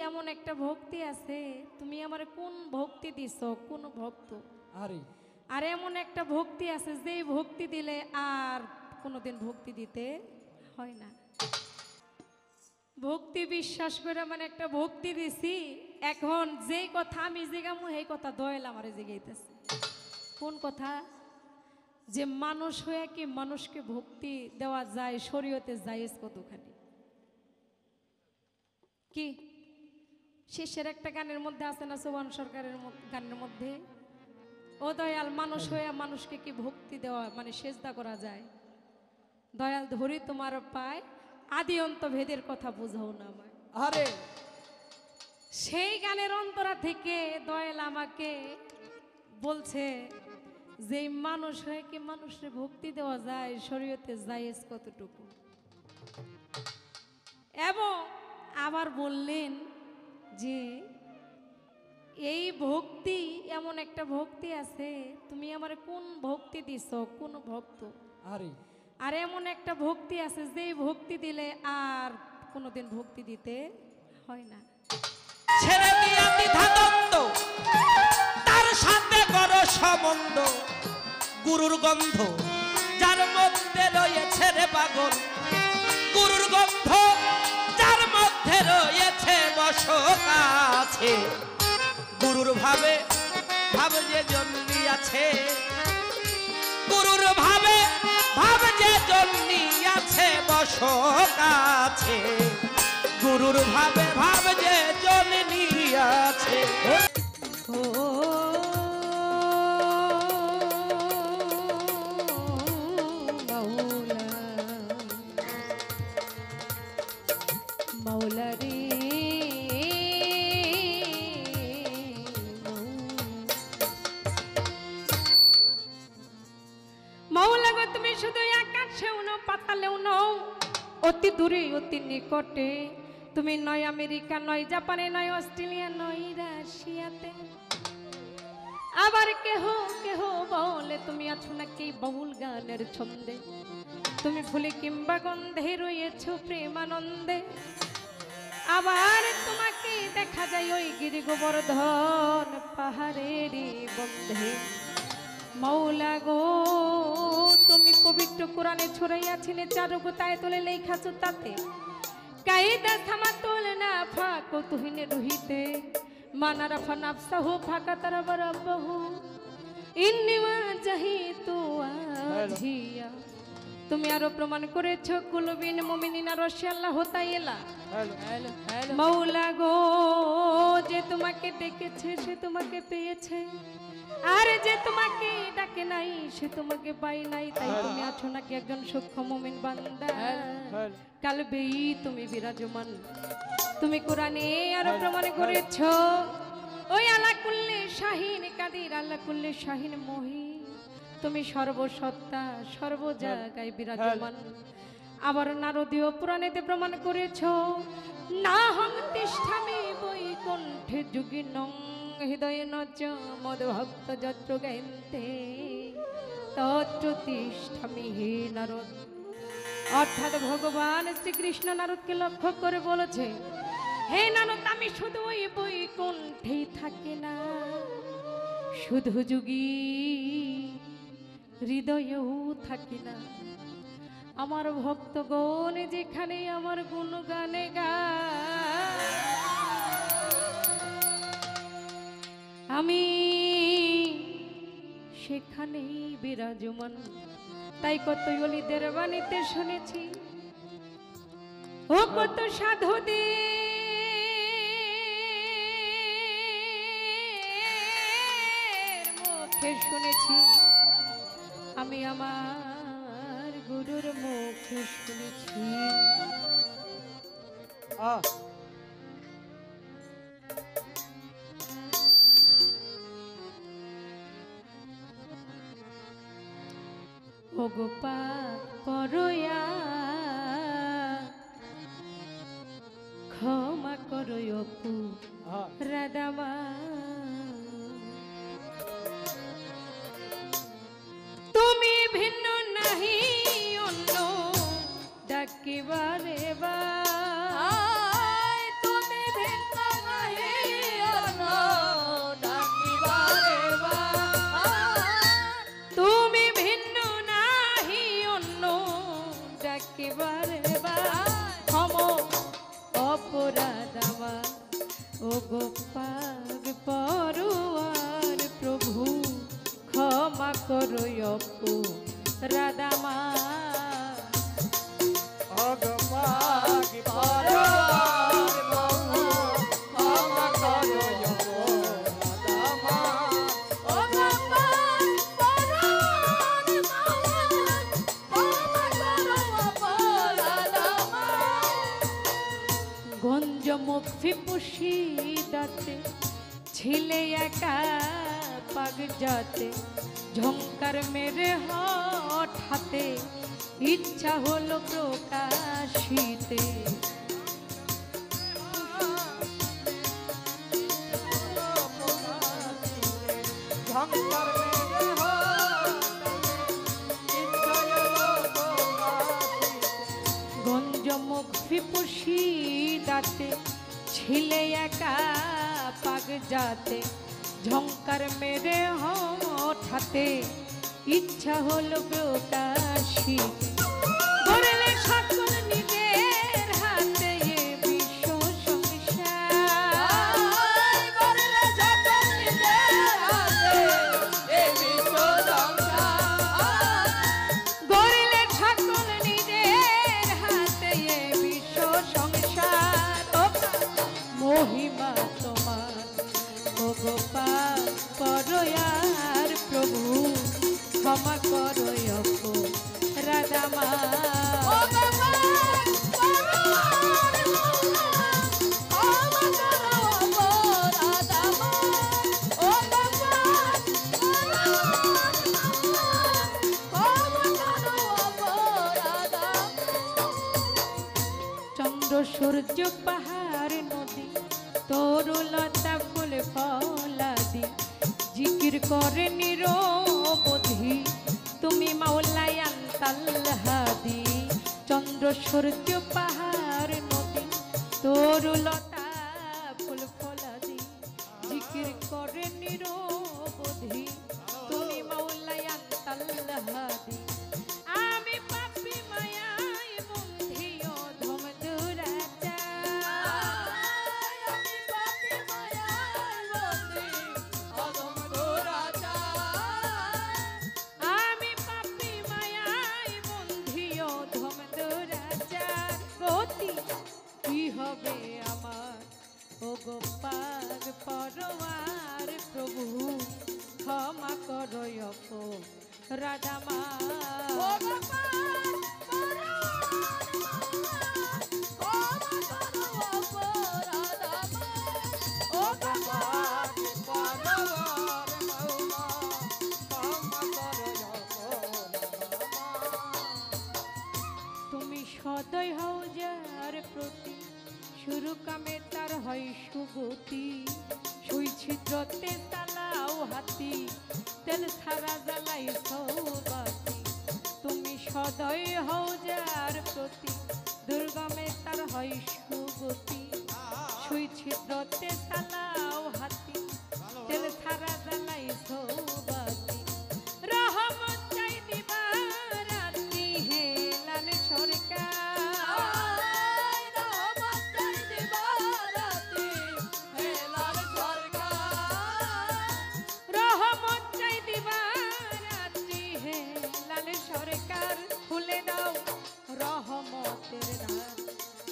এমন একটা ভক্তি আছে, তুমি আমারে কোন ভক্তি দিছো, কোন ভক্ত? আর এমন একটা ভক্তি আছে যেই ভক্তি দিলে আর কোনোদিন ভক্তি দিতে হয় না। ভক্তি বিশ্বাস করে মানে একটা ভক্তি দিছি, এখন যেই কথা আমি জিগামু সেই কথা দয়াল আমারে জিগাইতেছে। কোন কথা? যে মানুষ হয়ে কি মানুষকে ভক্তি দেওয়া যায়, শরীয়তে জায়েজ কতখানি? কি শেষের একটা গানের মধ্যে আছে না, সোহান সরকারের গানের মধ্যে, ও দয়াল মানুষ হয়ে মানুষকে কি ভক্তি দেওয়া মানে সেজদা করা যায়? দয়াল ধরি তোমার পায়, আদি অন্ত ভেদের কথা বুঝাও না আমায়। আরে সেই গানের অন্তরা থেকে দয়াল আমাকে বলছে যে মানুষ হয়ে কি মানুষের ভক্তি দেওয়া যায়, শরীয়তে জায়েজ কতটুকু? এবং আবার বললেন যে এই ভক্তি এমন একটা ভক্তি আছে, তুমি আমারে কোন ভক্তি দিছো, কোন ভক্ত? আর এমন একটা ভক্তি আছে যেই ভক্তি দিলে আর কোনোদিন ভক্তি দিতে হয় না। ছেড়ে দিয়া দ্বিধাদ্বন্দ্ব, তার সাথে করো সম্বন্ধ। গুরুর গন্ধ যার মধ্যে রয়েছে রে পাগল, গুরুর গন্ধ যার মধ্যে রয়েছে বসত আছে। গুরুর ভাবে ভাব যে জন্মিয়াছে, গুরুর ভাবে ভাব যে জন্মিয়াছে বসত আছে। গুরুর ভাবে ভাব যে জন্মিয়াছে। ও মাওলা রে মাওলা গো, তুমি শুধু আকাশেও নও, পাতালেও নও, অতি দূরে অতি নিকটে। তুমি নয় আমেরিকা, নয় জাপানে, নয় অস্ট্রেলিয়া, নয় রাশিয়াতে। আবার কেহ কেহ বলে তুমি আছো নাকি বাউল গানের ছন্দে। তুমি ফুলে কিংবা গন্ধে রয়েছো প্রেমানন্দে। আবার তোমাকে দেখা যায় ওই গিরি গোবর্ধন পাহাড়েরই বন্ধে। মাওলা গো, তুমি পবিত্র কোরআনে ছড়াইয়াছিলে চারুকতায় তোলে লেখাছো তাতে। কায়দা থামাতুল না ফাকো তুহিনে রহিতে, মানারা ফানাফসাহু ফাকা তারা বরাবহু ইন্নি ওয়াজাহিতু ওয়াজহিয়া। তুমি আরো প্রমাণ করেছো কুলবিন মুমিনিনা রশি আল্লাহ তাআলা। মাওলা গো, যে তোমাকে ডেকেছে সে তোমাকে পেয়েছে, আর যে তোমাকে ডাকে নাই সে তোমাকে পাই নাই। তাই তুমি আছো নাকি একজন সূক্ষ্ম মুমিন বান্দা, কালবেই তুমি বিরাজমান। তুমি কোরআনে আরো প্রমাণ করেছো ওই আলা কুল্লি শাহিন কাদির, আল্লাহ কুল্লি শাহিন মহিন। তুমি সর্বসত্তা সর্ব জায়গায় বিরাজমান। আবার নারদীয় পুরাণেতে প্রমাণ করেছো না হং তিষ্ঠামি বৈকুণ্ঠে যুগিনং হৃদয়ে নচ মদ ভক্ত যত্র গায়ন্তে তত্র তিষ্ঠামি হে নারদ। অর্থাৎ ভগবান শ্রীকৃষ্ণ নারদকে লক্ষ্য করে বলেছে, হে নারদ, আমি শুধু ওই বৈকুণ্ঠেই থাকি না, শুধু যুগী হৃদয়েও থাকি না। আমার ভক্তগণ যেখানে আমার গুণগানে গায়, আমি সেখানেই বিরাজমান। তাই কত অলিদের বাণীতে শুনেছি, ও কত সাধুদের মুখে শুনেছি, আমি আমার গুরুর মুখে শুনেছি। ও গোপাল পরয়া ক্ষমা করো অপু রাধামা, তুমি ভিন্ন নাহি অন্য ডাকিবারে বা, তুমি ভিন্ন ও গোপাল পরোয়ার প্রভু ক্ষমা করো অপু রাধামা গঞ্জমুখ ফিপুষি দাতে ছিলে একা পাগ যাতে ঝঙ্কার মেরে হঠাতে ইচ্ছা হলো প্রকাশিতে গঞ্জমুখ ফিপুষি দাতে ছিলে একা পাগ যাতে ঝঙ্কার মেরে হঠাতে ইচ্ছা হলো প্রকাশিতে করলে সকল নিজের হাতে এ বিশ্ব সংসার করলে সকল নিজের হাতে এ বিশ্ব সংসার করলে সকল নিজের হাতে এ বিশ্ব সংসার মহিমা তোমার ও গোপাল পরয়ার প্রভু ক্ষমা করো অপু রাধামা চন্দ্র সূর্য পাহাড় নদী তরুলতা ফুল ফলাদি জিকির করে নিরবধি তুমি মাওলাই আনতাল হাদি চন্দ্র সূর্য পাহাড় নদী তরুলতা ফুল ফলাদি জিকির করে নিরবধি তুমি মাওলাই আনতাল হাদি আমি পাপি মায়াই বন্ধি অধম দুরাচার আমি পাপি মায়াই বন্ধি অধম দুরাচার আমি পাপি মায়াই বন্ধি অধম দুরাচার গতি কি হবে আমার ও গোপাল পরোয়ার প্রভু ক্ষমা করো অপু রাধামা ও গোপাল তুমি সদয় হও যার প্রতি শুরু কামে তার হয় সুগতি সুই ছিদ্রতে তালাও হাতি তেল ছাড়া জ্বালাই সৌবাতি তুমি সদয় হও যার প্রতি দুর্গমে তার হয় সুগতি সুই ছিদ্রতে তালাও হাতি তেল ছাড়া জ্বালাই সৌবাতি রহমত চাই দিবা রাতি হেলান সরকার রহমত চাই দিবা রাতি হেলান সরকার রহমত চাই দিবা রাতি হেলান সরকার খুলে দাও রহমতের দ্বার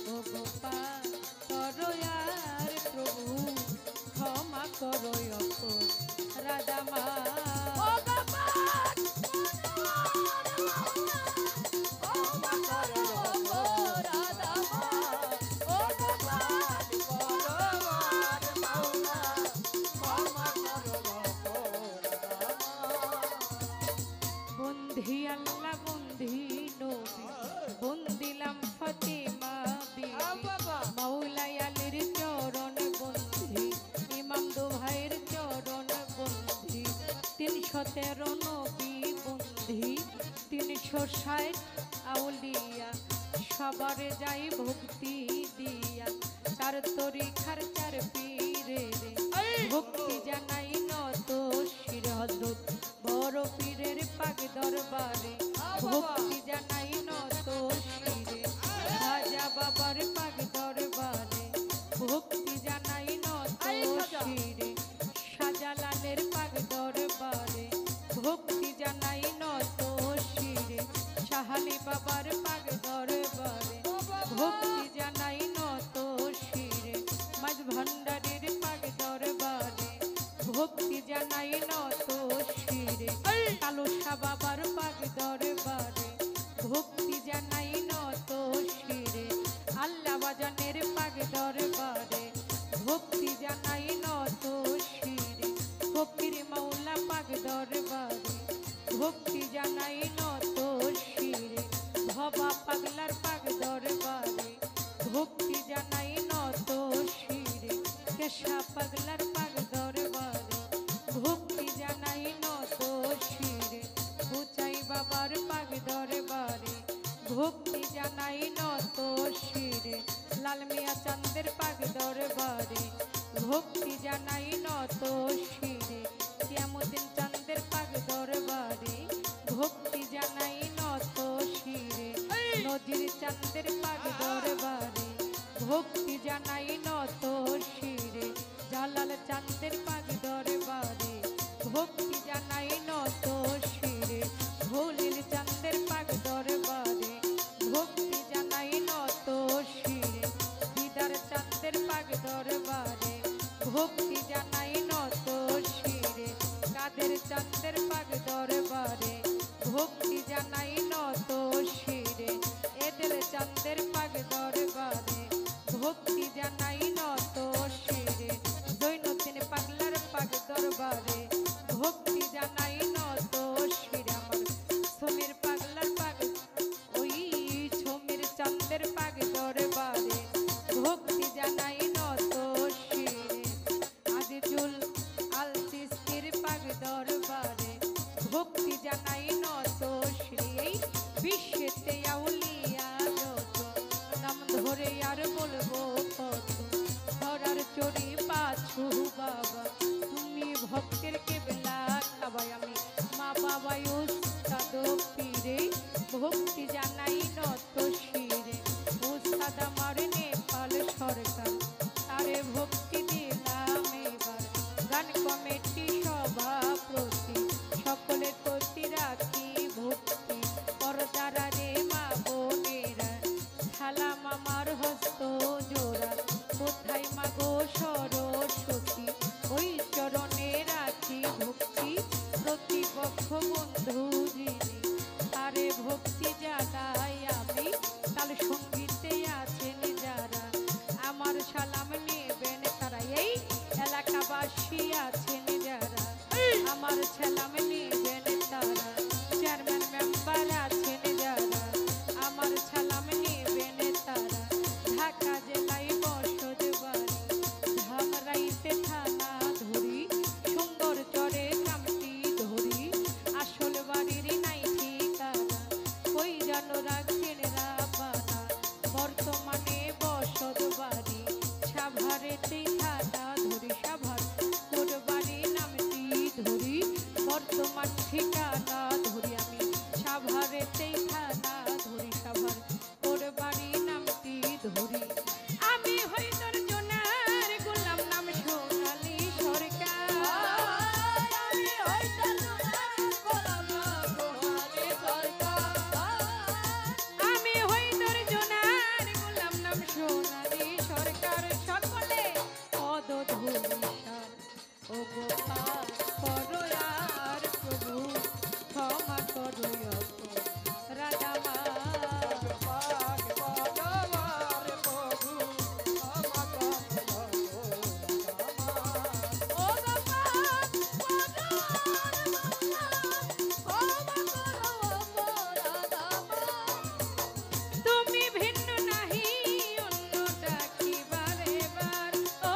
ও গোপাল করয়ার প্রভু ক্ষমা করো অপু রাধামা ও গোপাল ক্ষমা করো অপু রাধামা ও গোপাল করয়ার মাওলা ক্ষমা করো অপু রাধামা বন্ধি আল্লাহ বন্ধি নবী বন্দিলাম ফাতিমা বিবি মাওলাই আলীর চরণ বন্ধি ইমাম দু ভাইয়ের চরণ বন্ধি 313 নবী বন্ধি 360 আউলিয়া সবারে যাই ভক্তি দিয়া তার তরিখার চার পীরে রে ভক্তি জানাই নত শির হযরত বড় পীরের পাক দরবারে ভক্তি জানাই নত শিরে খাজা বাবার পাক দরবারে ভক্তি জানাই নত ভক্তি জানাই নত শিরে ফকির মাওলা পাক দরবারে ভক্তি জানাই নত শিরে ভবা পাগলার পাক দরবারে ভক্তি জানাই নত শিরে কেশা পাগলার পাক দরবারে ভক্তি জানাই নত শিরে বুচাই বাবার পাক দরবারে ভক্তি জানাই নত শিরে লাল মিয়া চাঁদের পাক দরবারে ভক্তি জানাই নত শিরে কিয়ামুদ্দিন চাঁদের পাক দরবারে ভক্তি জানাই নত শিরে নজির চাঁদের পাক দরবারে ভক্তি জানাই নত শিরে জালাল চাঁদের পাক দরবারে ভক্তি জানাই নত শিরে ভোলিল চাঁদের পাক দরবারে ভক্তি জানাই নত শিরে দিদার চাঁদের পাক দরবারে ভক্তি জানাই নত শিরে কাদের চাঁদের পাক দরবারে ভক্তি জানাই নত শিরে এদের চাঁদের পাক দরবারে ভক্তি জানাই নত শিরে দৈনন্দিন পাগলার পাক দরবারে ভক্তি জানাই নত শিরে আমার সমীর পাগলার পাক ওই সমীর চাঁদের পাক দরবারে ভক্তি জানাই নত শিরে আজিজুল আল চিস্তির পাক দরবারে ভক্তি জানাই নত শিরে এই বিশ্বেতে আউলিয়া যত নাম ধরে আর বলবো কত ধরার চড়ি পাছু বাবা তুমি ভক্তের কেবলা খাবাই আমি মা বাবা উস্তাদ পীরে ভক্তি জানাই নত শিরে উস্তাদ আমার নেপাল সরকার তারে ভক্তি দিলাম এবার গান কমিটি সভাপতি সকলের প্রতি রাখি ভক্তি পরদারা রে মা বোনেরা সালাম আমার হস্ত জোড়া কোথায় মা গো সরস্বতী ওই চরণে রাখি ভক্তি প্রতিপক্ষ বন্ধু যিনি তারে ভক্তি জানাই আমি তার সঙ্গীতে আছেন যারা আমার সালাম নেবেন তারা এই এলাকাবাসী আছেন যারা আমার সালাম নেবেন তারা চেয়ারম্যান মেম্বার আছেন যারা আমার সালাম নেবেন তারা ঢাকা জেলায় বসত বাড়ি ধামরাইতে থানা ধরি সুন্দর চরে গ্রামটি ধরি আসল বাড়ির নাই ঠিকানা কই যেন রাখছেন রাবানা বর্তমানে বসত বাড়ি সাভারেতে থানা ধরি সাভার কোট বাড়ি নামটি ধরি বর্তমান ঠিকানা ধরি আমি সাভারেতেই থানা ধরি সাভার কোট বাড়ি নামটি ধরি আমি হইতর জোনার গোলাম নাম সোনালী সরকার আমি হইতর জোনার গোলাম নাম সোনালী সরকার আমি হইতর জোনার গোলাম নাম সোনালী সরকার সকলে পদ ধূলিসার ও গোপাল করো আর প্রভু ক্ষমা করো রাজা মা তুমি ভিন্ন নাহি অন্য ডাকিবারে বার ও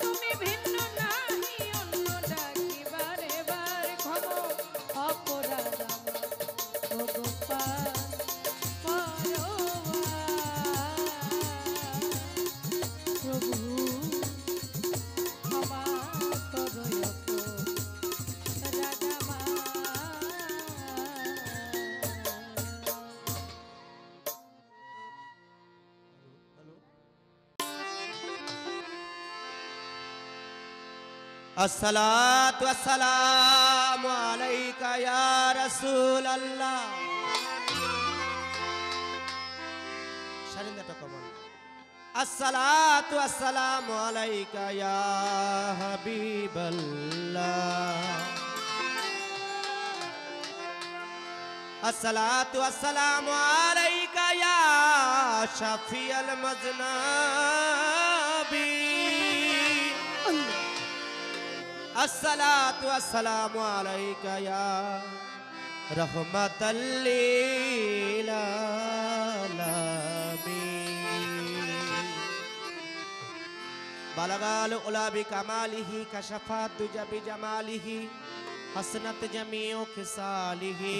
তুমি ভিন্ন নাহি অন্য ডাকিবারে বার ক্ষম অপরাধ আমার ও গোপাল প্রভু ক্ষমা করো রাজা মা अस्सलातु वस्सलामु अलैका या रसूल अल्लाह शरिंदा टकमन अस्सलातु वस्सलामु अलैका या हबीबल्लाह अस्सलातु वस्सलामु अलैका या शफीअल मजनबी अस्सलातु वस्सलामु अलैका या रहमतल लिल आलमीन। बलगाल उला बिकमालिही कशफत दुजा बिजमालिही हसनत जमीउ खिसालिही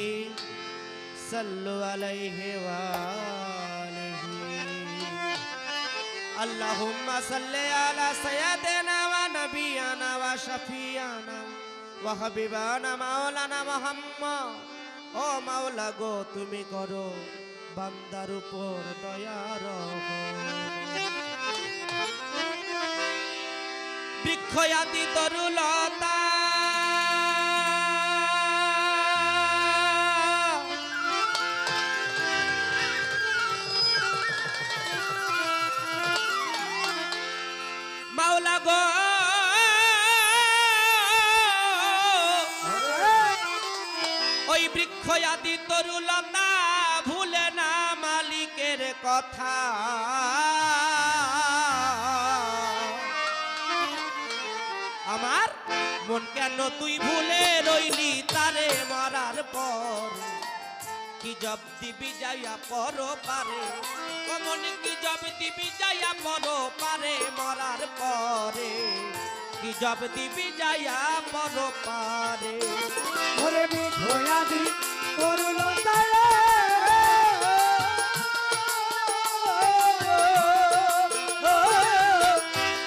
सल्लु अलैहि वालिही। अल्लाहुम्मा सल्ले अला सय्यदिना व नबियाना व शफियाना व हबीबाना मौलाना मुहम्मद। ओ मौला गो তুমি করো বান্দার উপর দয়া রহম। বৃক্ষয়াদি তরুলতা মাওলা গো ওই বৃক্ষয়াদি তরুলতা ভুলে না মালিকের কথা। আমার মন কেন তুই ভুলে রইলি তারে মরার পর। কি জব দিবি যাইয়া পর পারে মন কি জব দিবি যাইয়া পর পারে মরার পরে। কি জব দিবি যাইয়া পর পারে। ওরে বিধয়াদি তরুলতা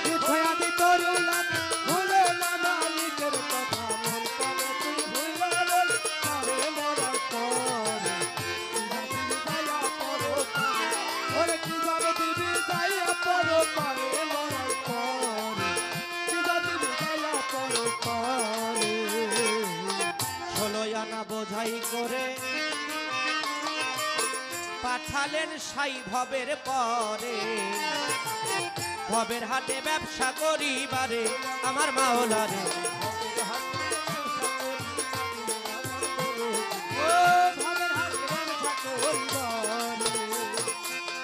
বিধয়াদি তরুলতা ভুলে না মালিকের কথা। মন কেন তুই ভুলে রইলি তারে মরার পরে। যাইয়া পরো পারে ওরে কি যাবে দিবি যাইয়া পরো পারে মরার পরে। কি যাবে দিবি যাইয়া পরো পারে। 16 আনা বোঝাই করে পাঠালেন সাই ভবের পরে। ভবের হাটে ব্যবসা করিবারে আমার মাওলারে। ও ভাবের হাতে ব্যবসা করিবারে।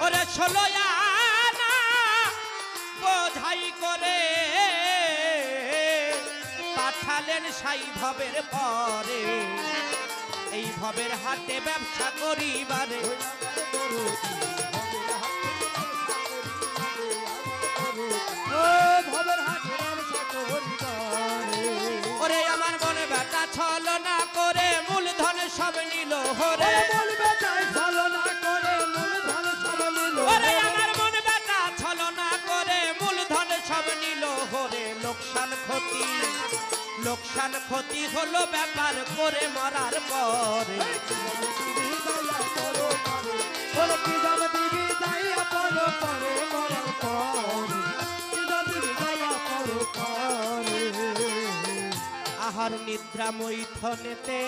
ওরে 16 আনা বোঝাই করে পাঠালেন সাই ভবের পরে। এই ভবের হাটে ব্যবসা করিবারে ও ভাবের হাতে ব্যবসা করিবারে। ওরে আমার মনে বেটা ছলনা করে মূলধন সব নিল হরে। বলবে তাই ছলনা করে মূলধন সব নিল। ওরে আমার মনে বেটা ছলনা করে মূলধন সব নিল হরে। লোকসান ক্ষতি হলো ব্যাপার করে মরার পরে। ওরে কি যাবে দিবি যাইয়া পরো পারে মরার পরে। কি যাবে দিবি যাইয়া পরো পারে। আহার নিদ্রা মৈথনেতে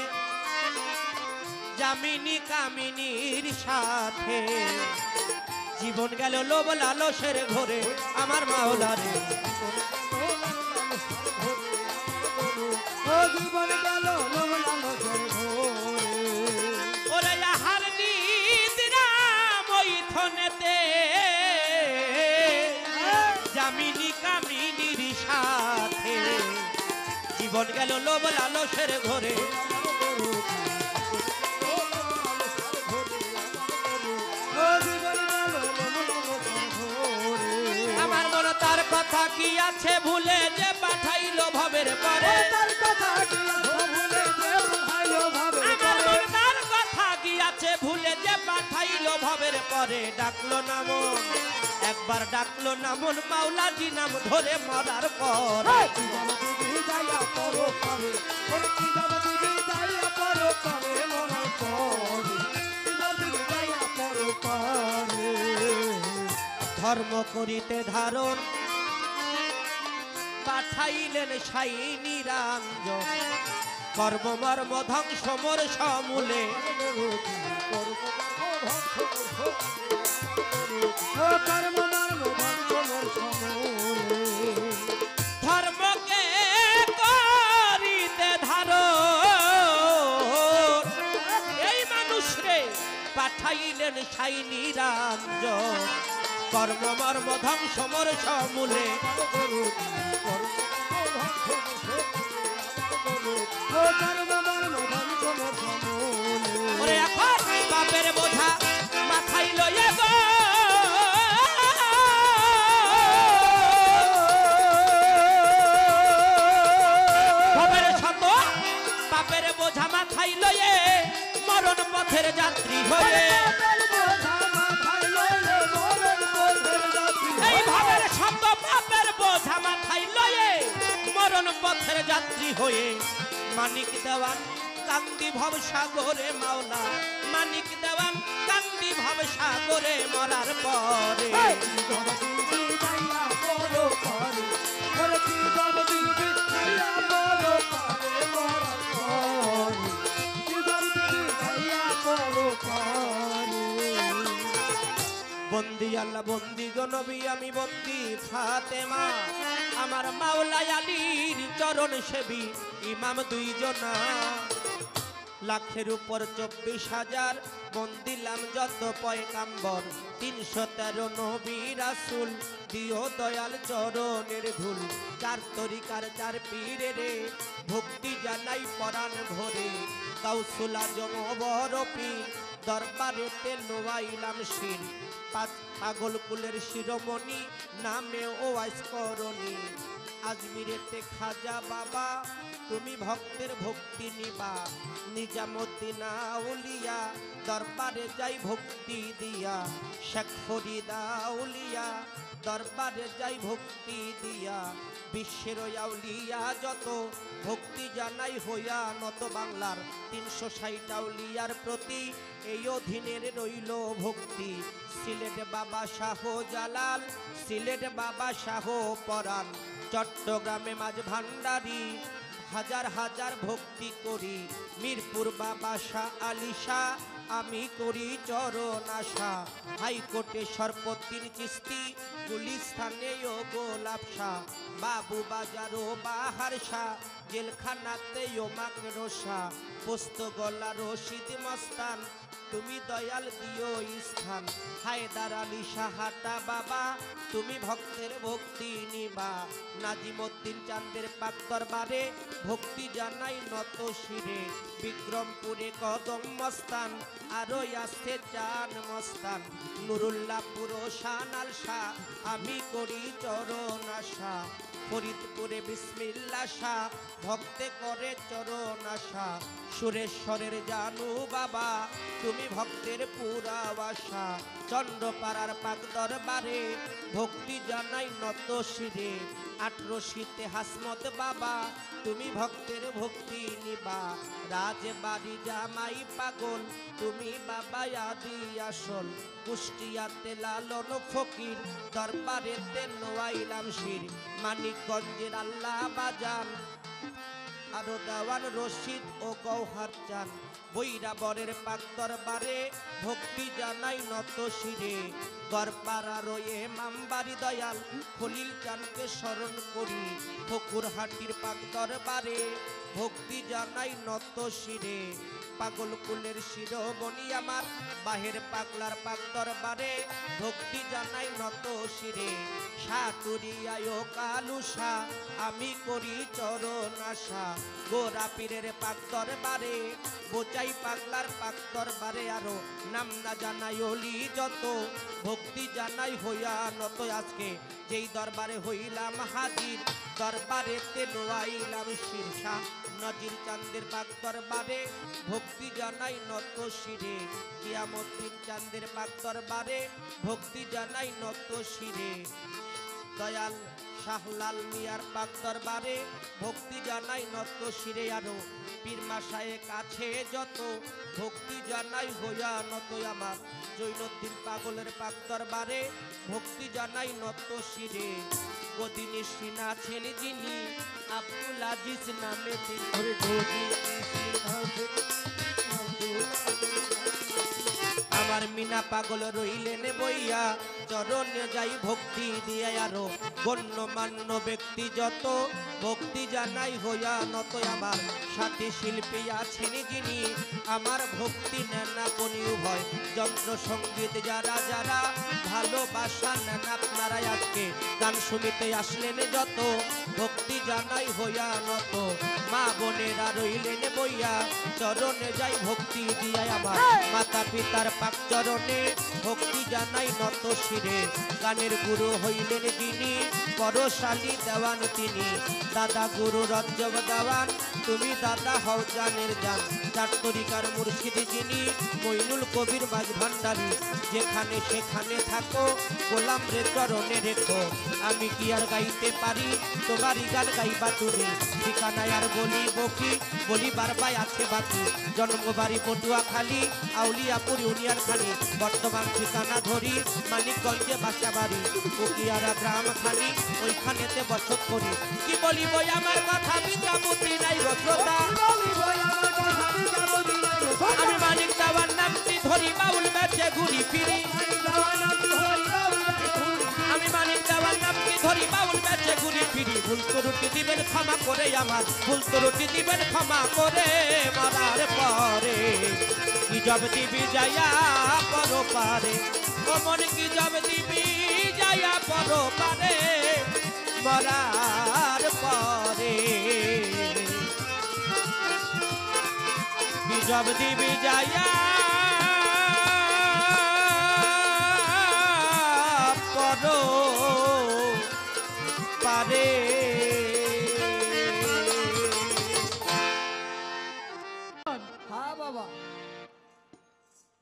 যামিনী কামিনীর সাথে। জীবন গেল লোভ লালসের ঘরে আমার মাওলারে। ও জীবন গেল লোভ লালসের ঘরে। ওরে আহার নিদ্রা মৈথনেতে যামিনী কামিনীর সাথে। জীবন গেল লোভ লালসের ঘরে। ও জীবন গেল লোভ লালসের ঘরে। আমার মনে তার কথা কি আছে ভুলে যে পাঠাইলো ভবের পরে। তার কথা কি আছে ভুলে যে ভাইলো ভাবে আমার মনে তার কথা কি আছে ভুলে যে পাঠাইলো ভবের পরে। ডাকলো নামন একবার ডাকলো নামন মাওলাজি নাম ধরে মরার পরে। কি যাবে দিবি যাইয়া পরো পারে। ওরে কি যাবে দিবি যাইয়া পরো পারে মরার পরে। কি যাবে দিবি যাইয়া পরো পারে। ধর্ম করিতে ধারণ পাঠাইলেন সাই নিরঞ্জন। কর্ম মর্ম ধ্বংস মোর সমূলে। ও কর্ম মর্ম ধ্বংস মোর সমূলে। ধর্মকে করিতে ধারণ এই মানুষ রে পাঠাইলেন সাই নিরঞ্জন। কর্ম মর্ম ধ্বংস মোর সমূলে। হয়ে এই ভাবের শব্দ পাপের বোঝা মাথায় লয়ে মরণ পথের যাত্রী হয়ে মানিক দেওয়ান কান্দি ভব সাগরে মাওলা মানিক দেওয়ান কান্দি ভব সাগরে মরার পরে বন্দি আল্লাহ বন্দি গনবী আমি বন্দি ফাতেমা আমার মাওলা আলীর চরণ সেবী ইমাম দুইজনা লাখের উপর 24,000 বন্দিলাম যত পয়গাম্বর 313 নবী রাসূল দিও দয়াল চরণের ধুল চার তরিকার চার পীরে রে ভক্তি জানাই পরাণ ভরে কাউসুল আজম বরপি দরবারেতে নোয়াইলাম শির পাগল কুলের শিরোমণি নামে ও আইসকরণী আজমিরেতে খাজা বাবা তুমি ভক্তের ভক্তি নিবা নিজামুদ্দিন আউলিয়া দরবারে যাই ভক্তি দিয়া শেখ ফরিদা আউলিয়া দরবারে যাই ভক্তি দিয়া বিশ্বের আউলিয়া যত ভক্তি জানাই হইয়া নত বাংলার 360 আউলিয়ার প্রতি এই অধীনের রইল ভক্তি সিলেট বাবা শাহ জালাল সিলেট বাবা শাহ পরাণ চট্টগ্রামে মাঝ ভান্ডারী হাজার হাজার ভক্তি করি মিরপুর বাবা শাহ আলী শাহ আমি করি চরণ আশা হাইকোর্টে সরপতির চিস্তি গুলিস্থানে ও গোলাপ শাহ বাবু বাজারও বাহার শাহ জেলখানাতে ও মাকড়ো শাহ পোস্ত গলা রশিদ মস্তান তুমি দয়াল দিও স্থান হায়দার আলী সাহাটা বাবা তুমি ভক্তের ভক্তি নিবা নাজিমুদ্দিন চাঁদের পাক দরবারে ভক্তি জানাই নত শিরে বিক্রমপুরে কদম মস্তান আরো আছে চান মস্তান নুরুল্লাহপুর শানাল শাহ আমি করি চরণ আশা ফরিদপুরে বিসমিল্লাহ শাহ ভক্তে করে চরণ আশা সুরেশ্বরের জানু বাবা তুমি ভক্তের পুরা আশা চন্দ্রপাড়ার পাক দরবারে ভক্তি জানাই নত শিরে 18 হাসমত বাবা তুমি ভক্তের ভক্তি নিবা রাজবাড়ি জামাই পাগল তুমি বাবা আদি আসল কুষ্টিয়াতে লালন ফকির দরবারেতে নোয়াইলাম শির মানিকগঞ্জের আল্লাহ বাজান আরো দেওয়ান রশিদ ও গৌহার চান বৈরাবরের পাক দরবারে ভক্তি জানাই নত শিরে গড়পাড়া রয়ে মামবাড়ি দয়াল খলিল চানকে স্মরণ করি ফকুরহাটির পাক দরবারে ভক্তি জানাই নত শিরে পাগল কুলের শিরোমণি আমার বাহের পাগলার পাক দরবারে ভক্তি জানাই নত শিরে সাটুরিয়ায় কালুসা আমি করি চরণ আশা গোরা পীরের পাক দরবারে বোচাই পাগলার পাক দরবারে আরো নাম না জানাই অলি যত ভক্তি জানাই হইয়া নত আজকে যেই দরবারে হইলাম হাজির দরবারেতে নোয়াইলাম শীর্ষা নজির চাঁদের পাক দরবারে ভক্তি জানাই নত শিরে কিয়ামুদ্দিন চাঁদের পাক দরবারে ভক্তি জানাই নত শিরে দয়াল শাহলাল মিয়ার পাক দরবারে ভক্তি জানাই নত শিরে আরো পীর মাশায়ে কাছে যত ভক্তি জানাই হইয়া নত আমার জৈনুদ্দিন পাগলের পাক দরবারে ভক্তি জানাই নত শিরে গদিনী সিনা ছেলে যিনি আব্দুল আজিজ নামে তিনি আমার মিনা পাগল রইলেন বইয়া চরণে যাই ভক্তি দিয়ে আরো গণ্যমান্য ব্যক্তি যত ভক্তি জানাই হইয়া নত আমার সাথী শিল্পী আছেন যিনি আমার ভক্তি নেন না কোনি উভয় যন্ত্র সঙ্গীত যারা যারা ভালোবাসা নেন আপনারা আজকে গান শুনিতে আসলেন যত ভক্তি জানাই হইয়া নত মা বোনেরা রইলেন বইয়া চরণে যাই ভক্তি দিয়া আমার মাতা পিতার পাক চরণে ভক্তি জানাই নত রে গানের গুরু হইলেন যিনি পরশালী দেওয়ান তিনি দাদা গুরু রজ্জব দেওয়ান তুমি দাদা হও জানের জান চার তরিকার মুর্শিদ যিনি মইনুল কবির বাজ ভান্ডারী যেখানে সেখানে থাকো গোলাম রে চরণে রেখো আমি কি আর গাইতে পারি তোমারই গান গাইবা তুমি ঠিকানায় আর বলি বকি বলি বারবাই আছে বাকি জন্মবাড়ি পটুয়াখালী আউলিয়াপুর ইউনিয়ন খালি বর্তমান ঠিকানা ধরি মানিকগঞ্জে বাসা বাড়ি উকিয়ারা গ্রাম খালি ওইখানেতে বসত করি কি বলিব আমার কথা বিদ্যাপতি নাই রত্রতা আমি মানিক দেওয়ার নামটি ধরি বাউল বেচে ঘুরি ফিরি আমি মানিক দেওয়ার নামটি ধরি বাউল বেচে ঘুরি ফিরি ভুল ত্রুটি দিবেন ক্ষমা করে আমার ভুল ত্রুটি দিবেন ক্ষমা করে মরার পরে কি জব দিবি যাইয়া পরো পারে ও মন কি জব দিবি যাইয়া পরো পারে মরার পরে কি জব দিবি যাইয়া পরো পারে হ্যাঁ বাবা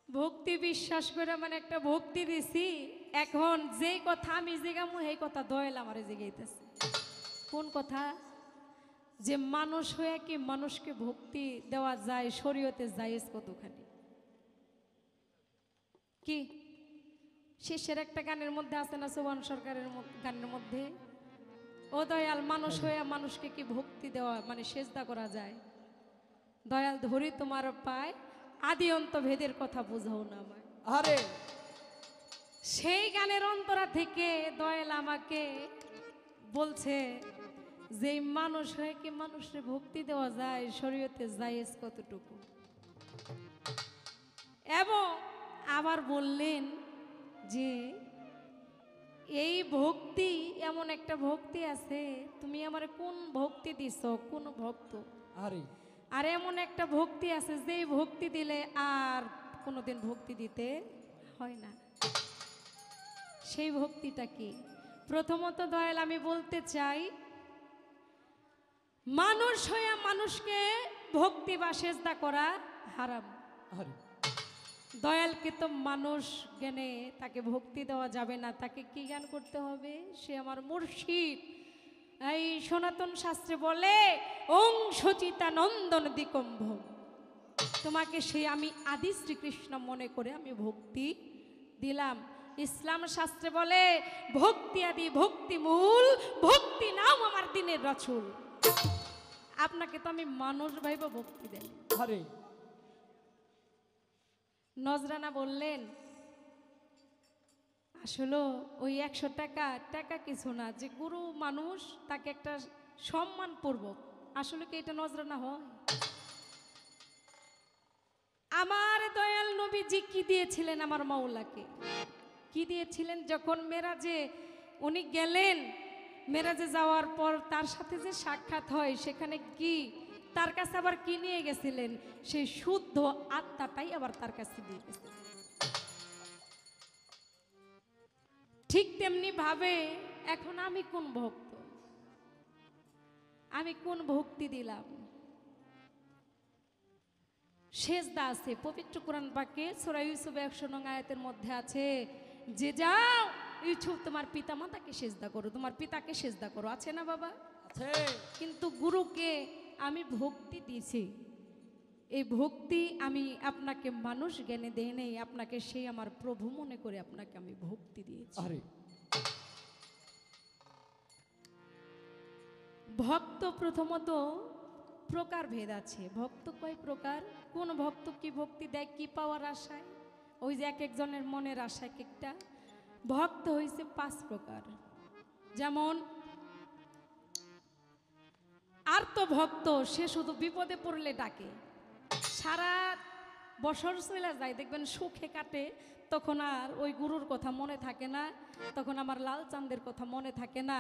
ভক্তি বিশ্বাস করে মানে একটা ভক্তি দিছি এখন যেই কথা আমি জিগামু সেই কথা দয়াল আমারে জিগাইতেছে কোন কথা যে মানুষ হয়ে কি মানুষকে ভক্তি দেওয়া যায় শরীয়তে জায়েজ কতখানি কি শেষের একটা গানের মধ্যে আছে না সোবান সরকারের গানের মধ্যে ও দয়াল মানুষ হয়ে মানুষকে কি ভক্তি দেওয়া মানে সেজদা করা যায় দয়াল ধরি তোমার পায় আদি অন্ত ভেদের কথা বুঝাও না আমায় আরে সেই গানের অন্তরা থেকে দয়াল আমাকে বলছে যে মানুষ হয়ে কি মানুষের ভক্তি দেওয়া যায় শরীয়তে জায়েজ কতটুকু এবং আবার বললেন যে এই ভক্তি এমন একটা ভক্তি আছে তুমি আমার কোন ভক্তি দিছ কোন ভক্ত আরে আর এমন একটা ভক্তি আছে যে ভক্তি দিলে আর কোনোদিন ভক্তি দিতে হয় না সেই ভক্তিটা কি প্রথমত দয়াল আমি বলতে চাই মানুষ হয়ে মানুষকে ভক্তি বা সেজদা করা হারাম আরে দয়ালকে তো মানুষ জ্ঞানে তাকে ভক্তি দেওয়া যাবে না তাকে কি জ্ঞান করতে হবে সে আমার মুর্শিদ এই সনাতন শাস্ত্রে বলে ওং সচিতানন্দন দিকম্ভ তোমাকে সে আমি আদি শ্রীকৃষ্ণ মনে করে আমি ভক্তি দিলাম ইসলাম শাস্ত্রে বলে ভক্তি আদি ভক্তি মূল ভক্তি নাও আমার দিনের রসুল আপনাকে তো আমি মানুষ ভাইব ভক্তি দেন আরে নজরানা বললেন আসলে ওই 100 টাকা কিছু না যে গুরু মানুষ তাকে একটা সম্মানপূর্বক আসলে কি এটা নজরানা হয় আমার দয়াল নবীজি কি দিয়েছিলেন আমার মাওলাকে কি দিয়েছিলেন যখন মেরাজে উনি গেলেন মেরাজে যাওয়ার পর তার সাথে যে সাক্ষাৎ হয় সেখানে কি তার কাছে আবার কি নিয়ে গেছিলেন সেই শুদ্ধ আত্মাটাই আবার তার কাছে দিয়ে গেছিলেন ঠিক তেমনি ভাবে এখন আমি কোন ভক্ত আমি কোন ভক্তি দিলাম সেজদা আছে পবিত্র কোরআন পাকে সূরা ইউসুফ 100 নং আয়াতের মধ্যে আছে যে যাও ইউসুফ তোমার পিতামাতাকে সেজদা করো তোমার পিতাকে সেজদা করো আছে না বাবা আছে কিন্তু গুরুকে আমি ভক্তি দিয়েছি এই ভক্তি আমি আপনাকে মানুষ জ্ঞানে দেই নাই আপনাকে সেই আমার প্রভু মনে করে আপনাকে আমি ভক্তি দিয়েছি আরে ভক্ত প্রথমত প্রকার ভেদ আছে ভক্ত কয় প্রকার কোন ভক্ত কি ভক্তি দেয় কি পাওয়ার আশায় ওই যে এক একজনের মনের আশা এক একটা ভক্ত হইছে 5 প্রকার যেমন আর্ত ভক্ত সে শুধু বিপদে পড়লে ডাকে সারা বছর চলে যায় দেখবেন সুখে কাটে তখন আর ওই গুরুর কথা মনে থাকে না তখন আমার লাল চাঁদের কথা মনে থাকে না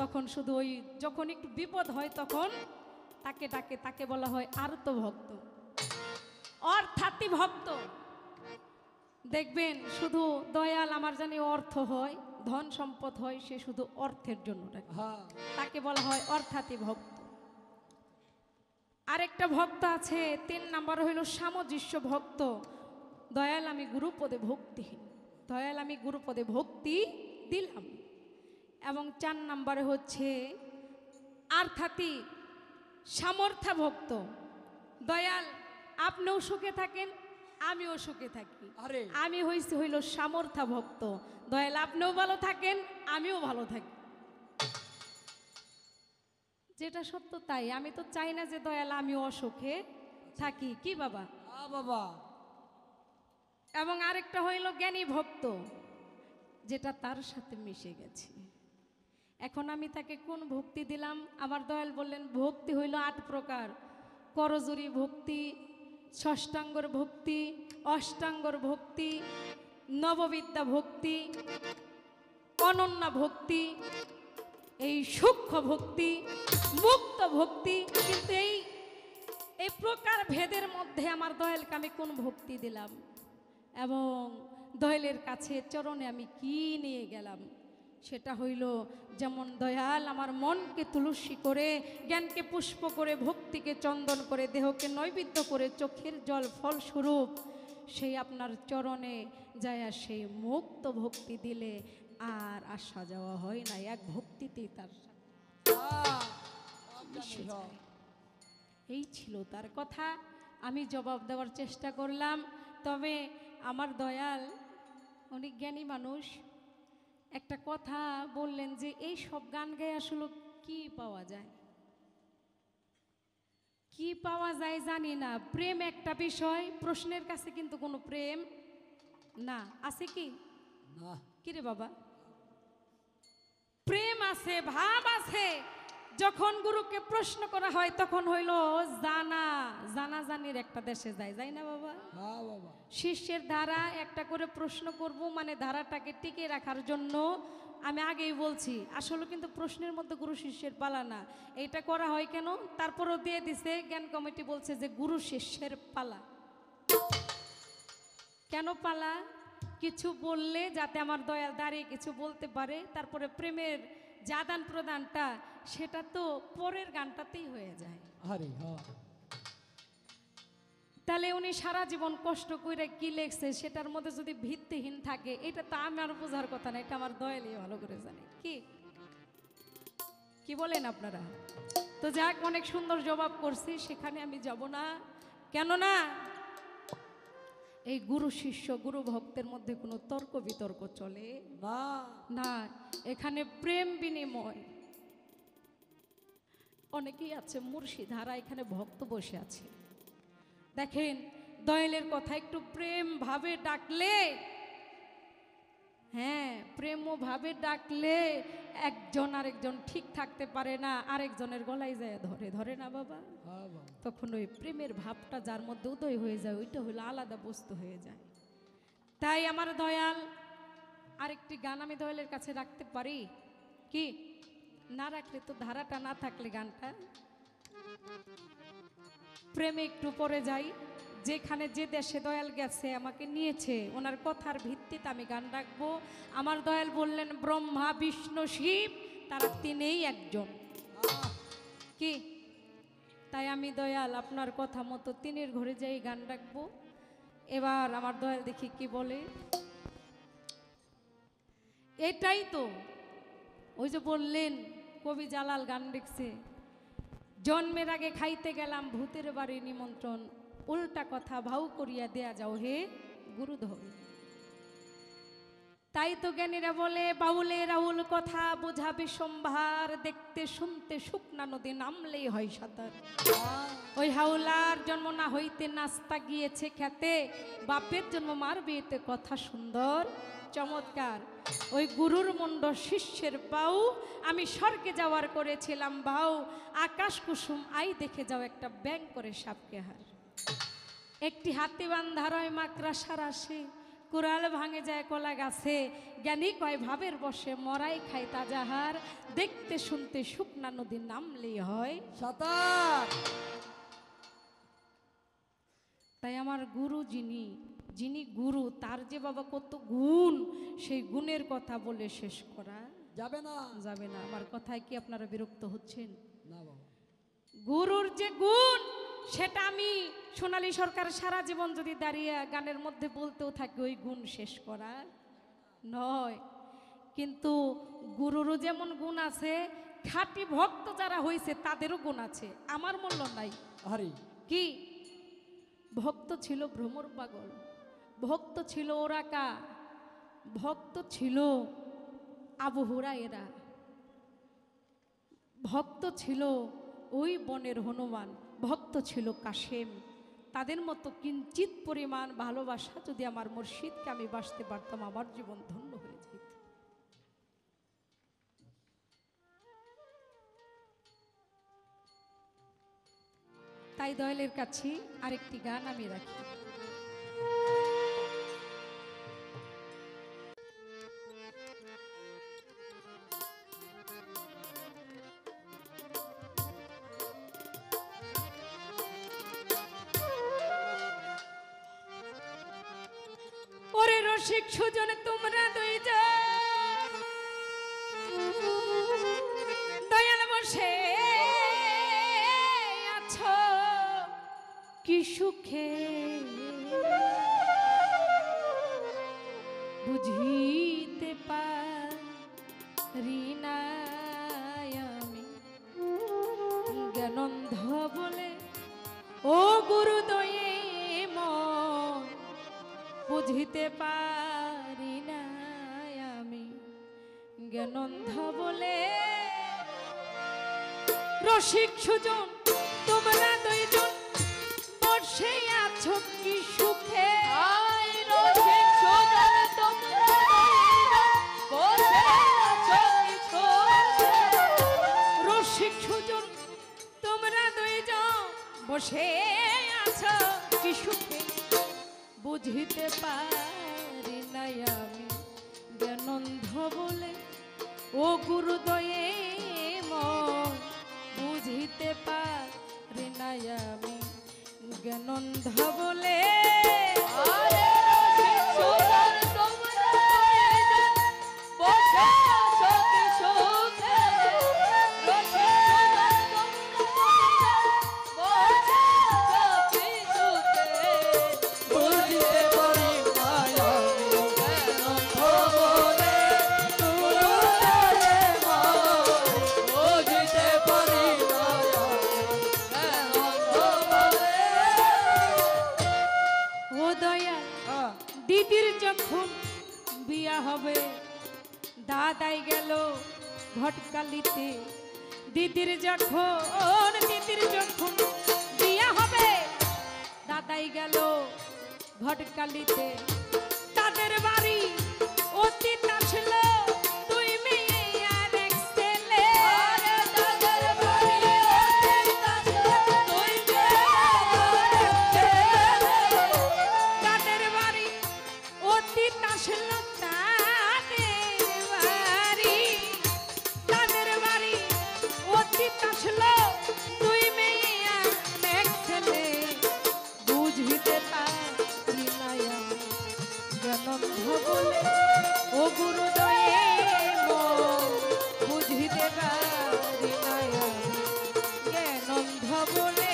তখন শুধু ওই যখন একটু বিপদ হয় তখন তাকে ডাকে তাকে বলা হয় আর্ত ভক্ত অর্থাৎ ভক্ত দেখবেন শুধু দয়াল আমার জানি অর্থ হয়, ধন সম্পদ হয়, সে শুধু অর্থের জন্য ডাকে। হ্যাঁ তাকে বলা হয় অর্থাৎই ভক্ত। আরেকটা ভক্ত আছে 3 নাম্বার হইল সামঞ্জস্য ভক্ত। দয়াল আমি গুরুপদে ভক্তিহীন, দয়াল আমি গুরুপদে ভক্তি দিলাম। এবং 4 নাম্বারে হচ্ছে আর্থাতি সামর্থ্য ভক্ত। দয়াল আপনিও সুখে থাকেন, আমিও সুখে থাকি, আরে আমি হইল সামর্থ্য ভক্ত। দয়াল আপনিও ভালো থাকেন, আমিও ভালো থাকি। যেটা সত্য তাই, আমি তো চাই না যে দয়াল আমি অসুখে থাকি, কি বাবা? হ্যাঁ বাবা। এবং আরেকটা হইল জ্ঞানী ভক্ত, যেটা তার সাথে মিশে গেছে। এখন আমি তাকে কোন ভক্তি দিলাম? আমার দয়াল বললেন ভক্তি হইল 8 প্রকার: করজুরি ভক্তি, ষষ্ঠাঙ্গর ভক্তি, অষ্টাঙ্গর ভক্তি, নববিদ্যা ভক্তি, অনন্য ভক্তি, এই সূক্ষ্ম ভক্তি, মুক্ত ভক্তি। কিন্তু এই প্রকার ভেদের মধ্যে আমার দয়ালকে আমি কোন ভক্তি দিলাম এবং দয়ালের কাছে চরণে আমি কি নিয়ে গেলাম? সেটা হইল যেমন দয়াল আমার মনকে তুলসী করে, জ্ঞানকে পুষ্প করে, ভক্তিকে চন্দন করে, দেহকে নৈবেদ্য করে, চোখের জল ফলস্বরূপ সেই আপনার চরণে যায় সেই মুক্ত ভক্তি দিলে আর আসা যাওয়া হয় না, এক ভক্তিতেই তার সাথে হ্যাঁ, সব মিশে জানি সব। যায়। এই ছিল তার কথা। আমি জবাব দেওয়ার চেষ্টা করলাম। তবে আমার দয়াল উনি জ্ঞানী মানুষ, একটা কথা বললেন যে এই সব গান গায়ে আসলে কি পাওয়া যায়? কি পাওয়া যায় জানি না। প্রেম একটা বিষয়, প্রশ্নের কাছে কিন্তু কোনো প্রেম না। আছে কি? না কিরে বাবা? প্রেম আছে, ভাব আছে। যখন গুরুকে প্রশ্ন করা হয় তখন হইল জানাজানির একটা দেশে যায়, যাই না বাবা? হ্যাঁ বাবা। শিষ্যের ধারা একটা করে প্রশ্ন করব, মানে ধারাটাকে টিকে রাখার জন্য। আমি আগেই বলছি আসলে কিন্তু প্রশ্নের মধ্যে গুরু শিষ্যের পালা না। এটা করা হয় কেন? তারপরও দিয়ে দিছে, জ্ঞান কমিটি বলছে যে গুরু শিষ্যের পালা। কেন পালা? কিছু বললে যাতে আমার দয়াল দাঁড়িয়ে কিছু বলতে পারে। তারপরে প্রেমের যে আদান প্রদানটা সেটা তো পরের গানটাতেই হয়ে যায়। আরে হ্যাঁ তাহলে উনি সারা জীবন কষ্ট করে কি লেখছে সেটার মধ্যে যদি ভিত্তিহীন থাকে, এটা তো আমার বোঝার কথা না, এটা আমার দয়ালই ভালো করে জানে। কি বলেন আপনারা? তো যাক, অনেক সুন্দর জবাব করছি, সেখানে আমি যাব না। কেননা এই গুরু শিষ্য, গুরু ভক্তের মধ্যে কোনো তর্ক বিতর্ক চলে না না। এখানে প্রেম বিনিময়। অনেকেই আছে মুর্শিদারা, এখানে ভক্ত বসে আছে। দেখেন দয়ালের কথা একটু প্রেম ভাবে ডাকলে, হ্যাঁ প্রেম ও ভাবে ডাকলে একজন আরেকজন ঠিক থাকতে পারে না, আরেকজনের গলায় যায় ধরে না বাবা? হ্যাঁ বাবা। তখন ওই প্রেমের ভাবটা যার মধ্যে উদয় হয়ে যায়, ওইটা হলো আলাদা বস্তু হয়ে যায়। তাই আমার দয়াল, আরেকটি গান আমি দয়ালের কাছে রাখতে পারি কি? না রাখলে তো ধারাটা না থাকলে গানটা প্রেমে একটু পরে যাই। যেখানে যে দেশে দয়াল গেছে আমাকে নিয়েছে, ওনার কথার ভিত্তিতে আমি গান রাখবো। আমার দয়াল বললেন ব্রহ্মা বিষ্ণু শিব তারা তিনিই একজন, কি? তাই আমি দয়াল আপনার কথা মতো তিনের ঘরে যাই গান রাখবো। এবার আমার দয়াল দেখি কি বলে। এটাই তো ওই যে বললেন কবি জালাল গান লিখছে, জন্মের আগে খাইতে গেলাম ভূতের বাড়ি নিমন্ত্রণ, উল্টা কথা ভাউ করিয়া দেয়া যাও হে গুরুধর। তাই তো জ্ঞানীরা বলে বাউলে রাউল কথা বোঝাবে সম্ভার, দেখতে শুনতে শুকনা নদী নামলেই হয় সাঁতার। ওই হাউলার জন্ম না হইতে নাস্তা গিয়েছে খেতে, বাপের জন্ম মার বিয়েতে কথা সুন্দর চমৎকার। ওই গুরুর মুন্ড শিষ্যের পাও, আমি স্বর্গে যাওয়ার করেছিলাম ভাও, আকাশ কুসুম আই দেখে যাও একটা ব্যাং করে সাপকে হার। একটি হাতি বান্ধার হয় মাকড়াসার আসে, কুড়াল ভাঙে যায় কলা গাছে, জ্ঞানী কয় ভাবের বসে মরাই খায় তাজাহার, দেখতে শুনতে শুকনা নদী নামলেই হয় সাঁতার। তাই আমার গুরু যিনি যিনি গুরু তার যে বাবা কত গুণ, সেই গুণের কথা বলে শেষ করা যাবে না। যাবে না। আমার কথায় কি আপনারা বিরক্ত হচ্ছেন? না বাবা। গুরুর যে গুণ সেটা আমি সোনালী সরকার সারা জীবন যদি দাঁড়িয়ে গানের মধ্যে বলতেও থাকি, ওই গুণ শেষ করা নয়। কিন্তু গুরুরও যেমন গুণ আছে, খাঁটি ভক্ত যারা হয়েছে তাদেরও গুণ আছে, আমার মূল্য নাই। আরে কি ভক্ত ছিল ভ্রমর পাগল, ভক্ত ছিল ওরাকা, ভক্ত ছিল আবু হুরায়রা, ভক্ত ছিল ওই বনের হনুমান, ভক্ত ছিল কাশেম। তাদের মতো কিঞ্চিত পরিমাণ ভালোবাসা যদি আমার মুর্শিদকে আমি বাসতে পারতাম, আমার জীবন ধন্য হয়ে যেত। তাই দয়ালের কাছে আরেকটি গান আমি রাখি। ওরে রসিক সুজন তোমরা দুইজন দয়াল বসে আছো কি সুখে, বুঝিতে পারি না আমি জ্ঞানন্ধ বলে ও গুরুদয়ে মন, বুঝিতে পারি না আমি জ্ঞানন্ধ বলে। রসিক সুজন তোমরা দুইজন বসে আছো কি সুখে, রসিক সুজন তোমরা দুইজন বসে আছো কি সুখে, রসিক সুজন তোমরা দুইজন বসে আছো কি সুখে, বুঝিতে পারি না আমি জ্ঞানন্ধ বলে ও গুরুদয়ে মন, বুঝিতে পারি না আমি জ্ঞানন্ধ বলে। আরে রসিক সুজন তোমরা দুইজন বসে আছো কি সুখে, রসিক সুজন তোমরা দুইজন বসে আছো কি সুখে, বুঝিতে পারি না আমি জ্ঞানন্ধ বলে, গুরুদয়ে মন, বুঝিতে পারি না আমি জ্ঞানন্ধ বলে। ও দয়া দিদির যখন বিয়া হবে, দাদাই গেল ভটকালিতে, দিদির যখন বিয়া হবে, দাদাই গেল ভটকালিতে, তাদের বাড়ি অতীত আসলো দুই মেয়ে আর এক ছেলে, তাদের বাড়ি অতীত আসলো দুই মেয়ে আর এক ছেলে, তাদের বাড়ি অতীত আসলো, তাদের বাড়ি অতীত আসলো দুই মেয়ে আর এক ছেলে, বুঝিতে পারি না আমি জ্ঞানন্ধ বলে ও গুরুদয়ে মন, বুঝিতে পারি না আমি জ্ঞানন্ধ বলে।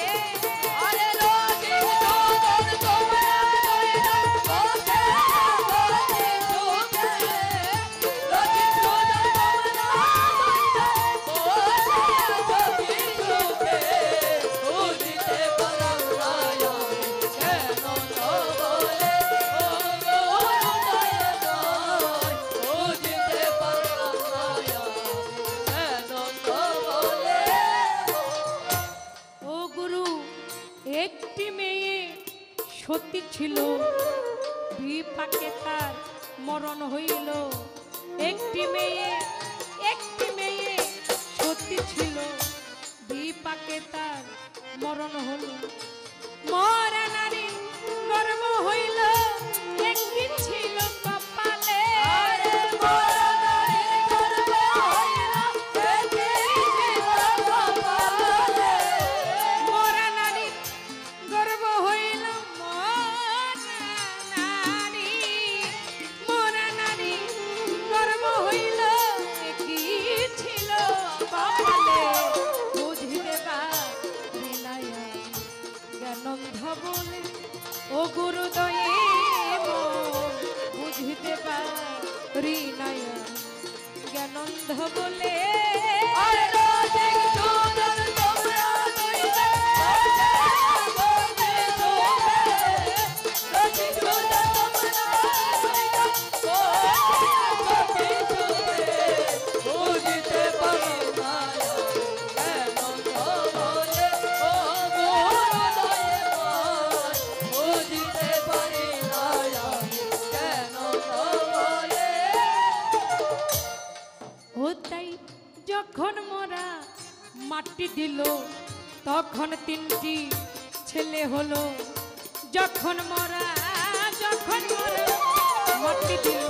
আরে রসিক সুজন তোমরা দুইজন বসে আছো কি সুখে, রসিক সুজন তোমরা দুইজন বসে আছো কি সুখে, বুঝিতে পারলাম না আমি জ্ঞানন্ধ বলে, ও গুরুদয়ে মন, বুঝিতে পারলাম না আমি জ্ঞানন্ধ বলে। ও গুরু একটি মেয়ে সতী ছিল, বিপাকে তার মরণ হইল, একটি মেয়ে সতী ছিল, বিপাকে তার মরণ হল, মরা নারী গর্ব হইল, একদিন ছিল কপালে, আরে মরা নারীর গর্ব হইল, একদিন ছিল কপালে, মরা নারী গর্ব হইল, মরা মাটি দিল তখন তিনটি ছেলে হলো। যখন মরা মাটি দিল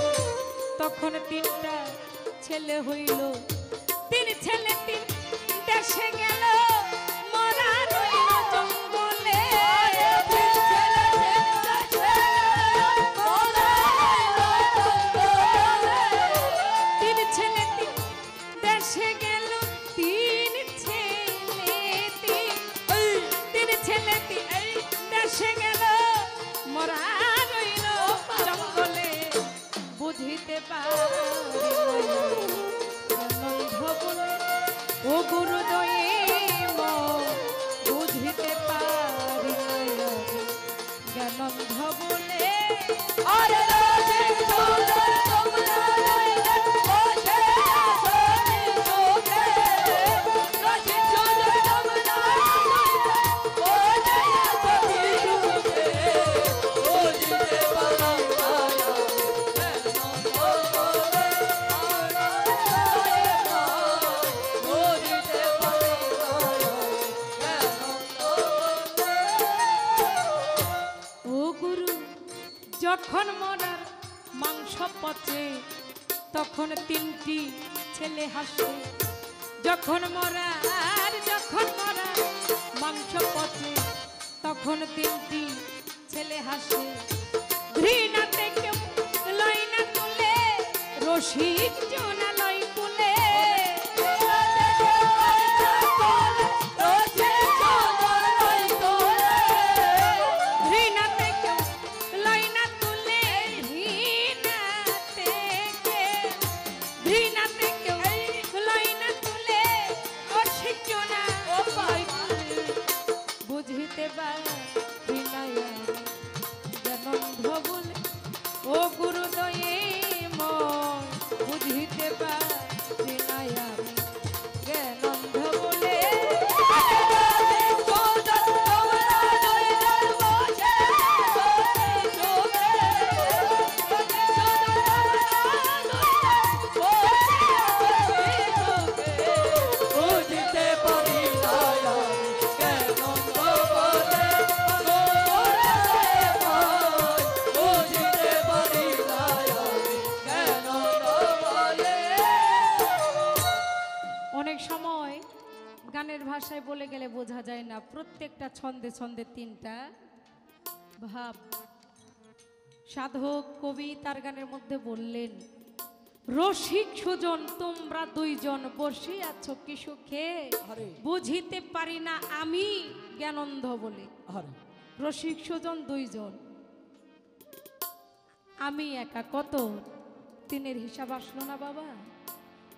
তখন তিনটা ছেলে হইল। তিন ছেলে তিন দেশে গেল, মরা রইল জঙ্গলে। তিন ছেলে তিন দেশে, মরা রইল জঙ্গলে। তিন ছেলে তিন দেশে গেল, তিন ছেলে তিন দেশে গেল, মরা রইল জঙ্গলে। বুঝিতে পারি ও গুরুদয়ে বুঝিতে পারি জ্ঞানন্ধ বলে। আরে রসিক সুন্দর তোমরা রইলে বসে আছো নিচুকে। রসিক সুন্দর তোমরা রইলে বসে আছো নিচুকে। বুঝিতে পারি মায়া জ্ঞানন্ধ বলে। বুঝিতে পারি মায়া জ্ঞানন্ধ বলে। ও গুরু, যখন মরার মাংস পচে তখন তিনটি ছেলে হাসে। যখন মরার মাংস পচে তখন তিনটি ছেলে হাসে। ঘৃণাতে কেউ লয় না তুলে, রসিক জোনা লয় তুলে। ঘৃণাতে কেউ লয় না তুলে, ঘৃণাতে কেউ লয় না তুলে, রসিক জোনা লয় তুলে। বুঝিতে পারি জ্ঞানন্ধ বলে। ও গুরুদয়ে বুঝিতে পারি জ্ঞানন্ধ বলে। বুঝিতে পারি মায়া জ্ঞানন্ধ বলে। বুঝিতে পারি মায়া জ্ঞানন্ধ বলে। অনেক সময় গানের ভাষায় বলে গেলে বোঝা যায় না, প্রত্যেকটা ছন্দে ছন্দে তিনটা ভাব। সাধক কবি তার গানের মধ্যে বললেন, রসিক সুজন তোমরা দুইজন বসে আছো কি সুখে, বুঝিতে পারি না আমি জ্ঞানন্ধ বলে। রসিক সুজন দুইজন, আমি একা কত, তিনের হিসাব আসলো না বাবা।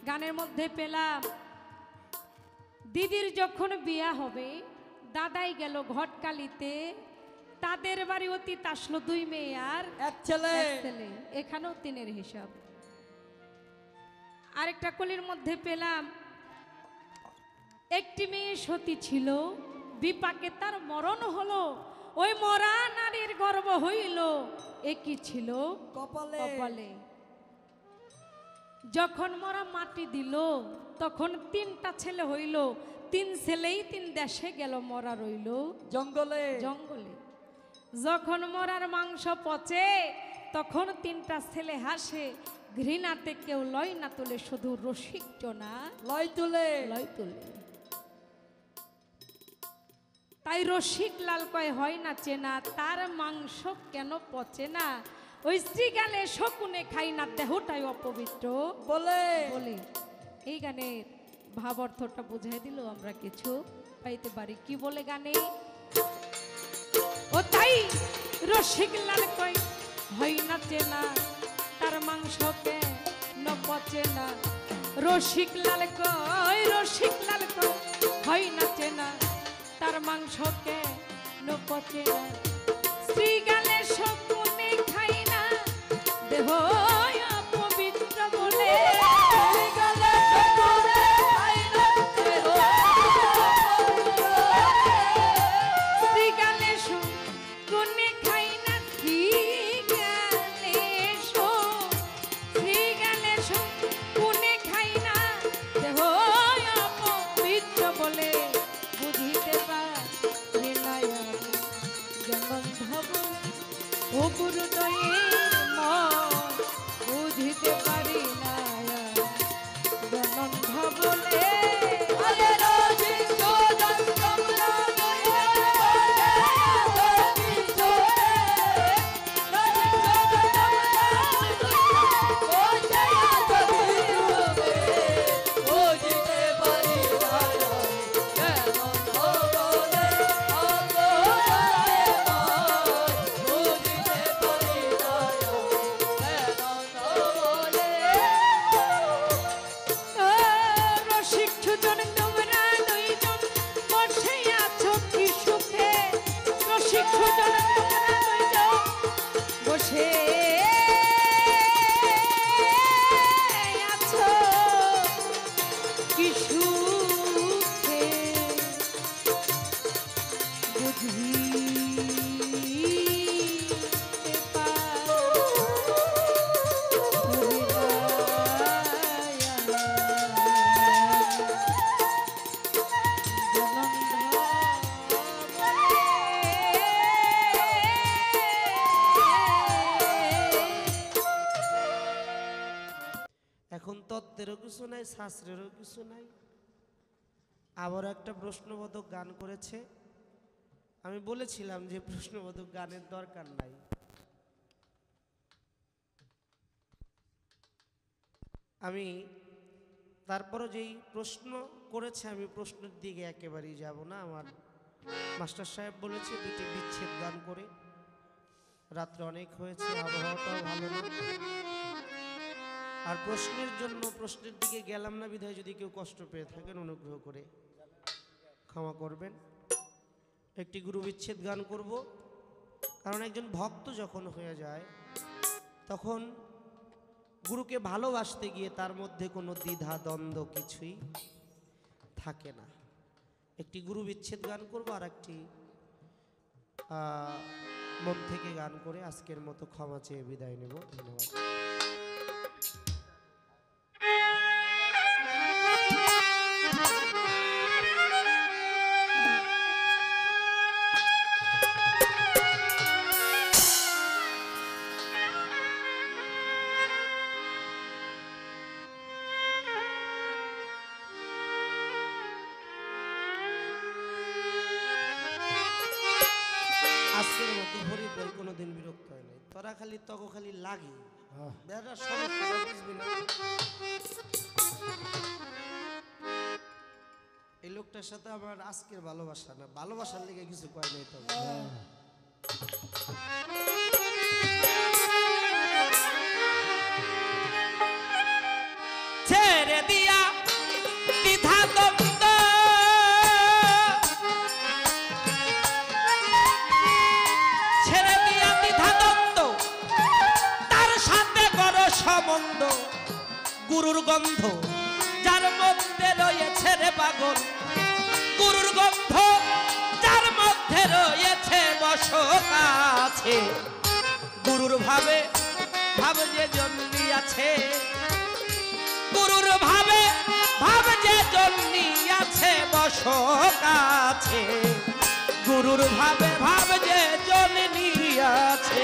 গানের মধ্যে পেলাম দিদির যখন বিয়া হবে, দাদাই গেল ঘটকালিতে, তাদের বাড়ি অতীত আসলো দুই মেয়ে আর এক ছেলে। এখানেও তিনের হিসাব। আরেকটা কলির মধ্যে পেলাম একটি মেয়ে সতী ছিল, বিপাকে তার মরণ হলো, ওই মরা নারীর গর্ভ হইল, এ কি ছিল কপালে। যখন মরা মাটি দিল তখন তিনটা ছেলে হইল, তিন ছেলেই তিন দেশে গেল, মরা রইল জঙ্গলে। যখন মরার মাংস পচে তখন তিনটা ছেলে হাসে। ঘৃণাতে কেউ লয় না তুলে, শুধু রসিক জনা লয় তুলে। তাই রসিক লাল কয় হয় না চেনা, তার মাংস কেন পচে না। ওই শ্রীগালে শকুনে খাই না, দেহটাই অপবিত্র বলে। এই গানের ভাব অর্থটা বুঝাই দিল আমরা কিছু পাইতে পারি। কি বলে গানে, ও তাই রসিক লাল কয় হয় না চেনা, তার মাংস কেন পচে না। রসিক লাল কয় হয় না চেনা, তার মাংস কেন পচে না। শ্রীগালে শকুনে খাই না, দেহ অপবিত্র বলে। শ্রীগালে শকুনে খাই না, দেহ শ্রীগালে শকুনে খাই না, শ্রীগালে শকুনে খাই না, দেহ অপবিত্র বলে। গুরুদয়ে মন বুঝিতে পারি না জনন্ধ বলে আরে রোজি চোদন তোমরা লইয়া রোজি চোদন রোজি চোদন তোমরা লইয়া বুঝিতে পারি না কেন বলে বুঝিতে পারি না কেন বলে রসিক সুজন তোমরা দুইজন বসে আছো কি সুখে রসিক সুজন তোমরা দুইজন বসে আছো কি সুখে বুঝিতে এখন তত্ত্বেরও কিছু নাই, শাস্ত্রেরও কিছু নাই। আবার একটা প্রশ্নবোধক গান করেছে। আমি বলেছিলাম যে প্রশ্নবোধক গানের দরকার নাই। আমি তারপরও যেই প্রশ্ন করেছে আমি প্রশ্নের দিকে একেবারেই যাব না। আমার মাস্টার সাহেব বলেছে দুটি বিচ্ছেদ গান করে। রাত্রে অনেক হয়েছে, আবহাওয়াটাও ভালো না। আর প্রশ্নের জন্য প্রশ্নের দিকে গেলাম না বিধায় যদি কেউ কষ্ট পেয়ে থাকেন অনুগ্রহ করে ক্ষমা করবেন। একটি গুরু বিচ্ছেদ গান করব, কারণ একজন ভক্ত যখন হয়ে যায় তখন গুরুকে ভালোবাসতে গিয়ে তার মধ্যে কোনো দ্বিধা দ্বন্দ্ব কিছুই থাকে না। একটি গুরু বিচ্ছেদ গান করব, আর একটি মন থেকে গান করে আজকের মতো ক্ষমা চেয়ে বিদায় নেব। ধন্যবাদ। আজকের মতো হরি বল কোনোদিন বিরক্ত হয় নাই। তোরা খালি তক খালি লাগি বেড়া সমস্যা বুঝবি না। এই লোকটার সাথে আমার আজকের ভালোবাসা না, ভালোবাসার লেগে কিছু কয় নাই। তবে ছেড়ে দিয়া দ্বিধা দ্বন্দ্ব সম্বন্ধ গুরুর গন্ধ যার মধ্যে রয়েছে রে পাগল, গুরুর গন্ধ যার মধ্যে রয়েছে বসত আছে। গুরুর ভাবে ভাব যে জন্মিয়াছে, গুরুর ভাবে ভাব যে জন্মিয়াছে বসত আছে। গুরুর ভাবে ভাব যে জন্মিয়াছে।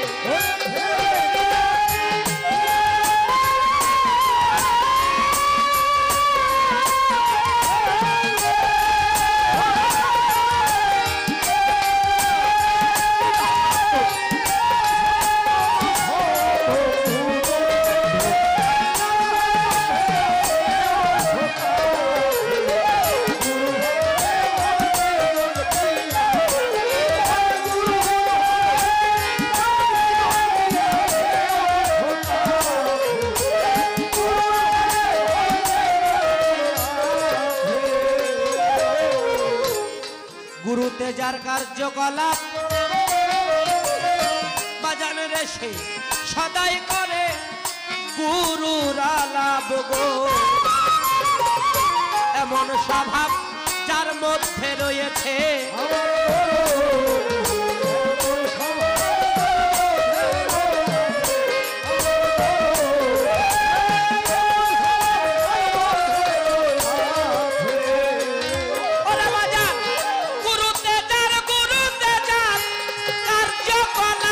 গুরুতে যার কার্যকলাপ বাজান রে সে সদাই করে গুরুর আলাপ গো। এমন স্বভাব যার মধ্যে রয়েছে গুরুতে যার কার্যকলাপ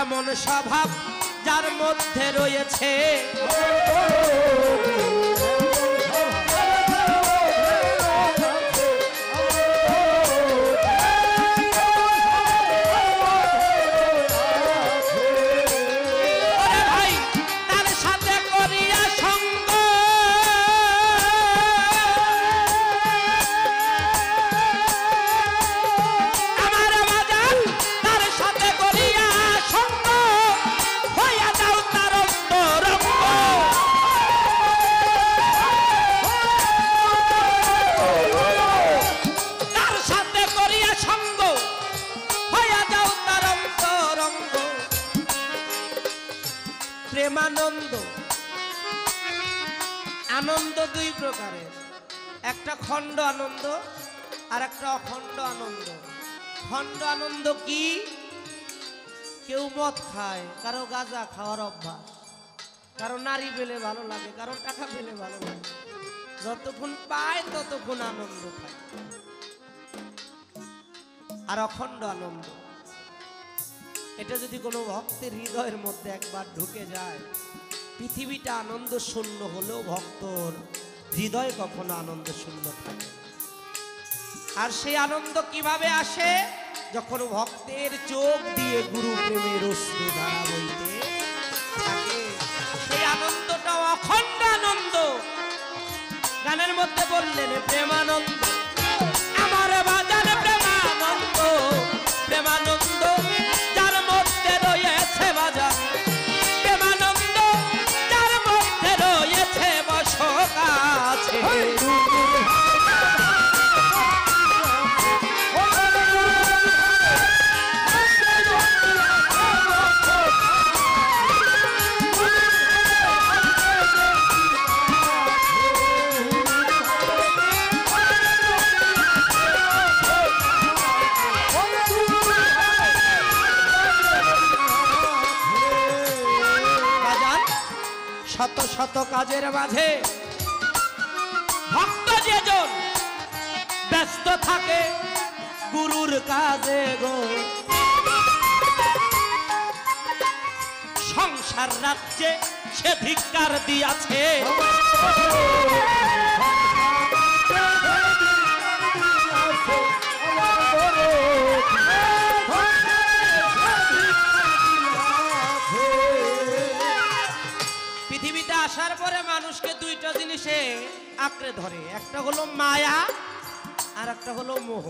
এমন স্বভাব যার মধ্যে রয়েছে ওরে ভাই তার সাথে করিয়া সঙ্গ আমার বাজান তার সাথে করিয়া সঙ্গ হইয়া যাও তার অন্তরঙ্গ তার সাথে করিয়া সঙ্গ হইয়া যাও তার অন্তরঙ্গ প্রেমানন্দ আনন্দ দুই প্রকারের একটা খণ্ড আনন্দ আর একটা অখণ্ড আনন্দ খণ্ড আনন্দ কি কেউ মদ খায় কারো গাঁজা খাওয়ার অভ্যাস কারো নারী পেলে ভালো লাগে কারো টাকা পেলে ভালো লাগে যতক্ষণ পায় ততক্ষণ আনন্দ পায় আর অখণ্ড আনন্দ এটা যদি কোনো ভক্তের হৃদয়ের মধ্যে একবার ঢুকে যায় পৃথিবীটা আনন্দ শূন্য হলেও ভক্তর হৃদয় কখনো আনন্দ শূন্য থাকে না। আর সেই আনন্দ কিভাবে আসে যখন ভক্তের চোখ দিয়ে গুরু প্রেমের অশ্রু ধারা বইতে থাকে সেই আনন্দটা অখণ্ড আনন্দ গানের মধ্যে বললেন প্রেমানন্দ আমার বাজার প্রেমানন্দ প্রেমানন্দ যার মধ্যে রয়েছে বাজার প্রেমানন্দ যার মধ্যে রয়েছে বসক আছে শত শত কাজের মাঝে ভক্ত যেজন ব্যস্ত থাকে গুরুর কাজে গো সংসার রাজ্যে সে ধিক্কার দিয়াছে পৃথিবীতে আসার পরে মানুষকে দুইটা জিনিসে আঁকড়ে ধরে একটা হলো মায়া আর একটা হলো মোহ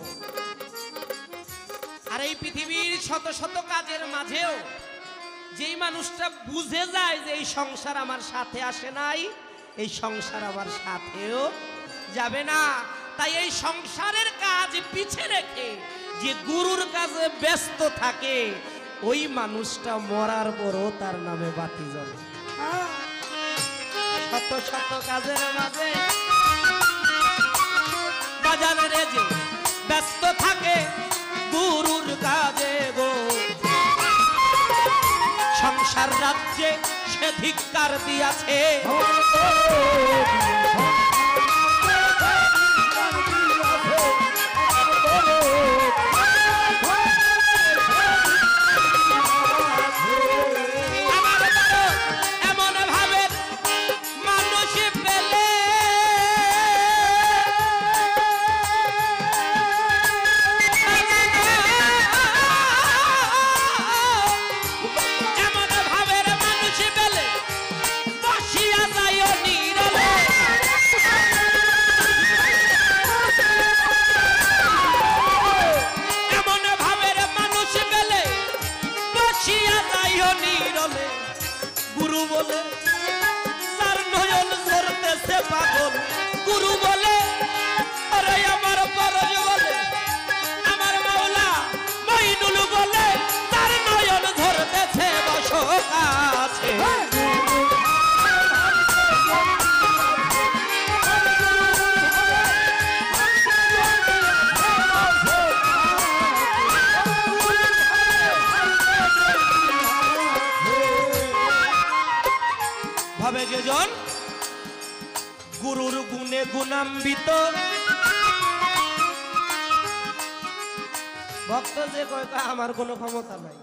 আর এই পৃথিবীর শত শত কাজের মাঝেও যেই মানুষটা বুঝে যায় যে এই সংসার আমার সাথে আসে নাই এই সংসার আমার সাথেও যাবে না তাই এই সংসারের কাজ পিছে রেখে যে গুরুর কাজে ব্যস্ত থাকে ওই মানুষটা মরার পরও তার নামে বাতি জ্বলে শত শত কাজের মাঝে বাজারে যে ব্যস্ত থাকে গুরুর কাজে গো সংসার রাজ্যে সে ধিক্কার দিয়াছে গুরু বলে তার নয়ন ঝরতেছে পাগল গুরু বলে আরে আমার পরজ বলে আমার মাওলা মইনুল বলে তার নয়ন ঝরতেছে বসক আছে ভাবে যেজন গুরুর গুণে গুণান্বিত ভক্ত যে কয় আমার কোনো ক্ষমতা নাই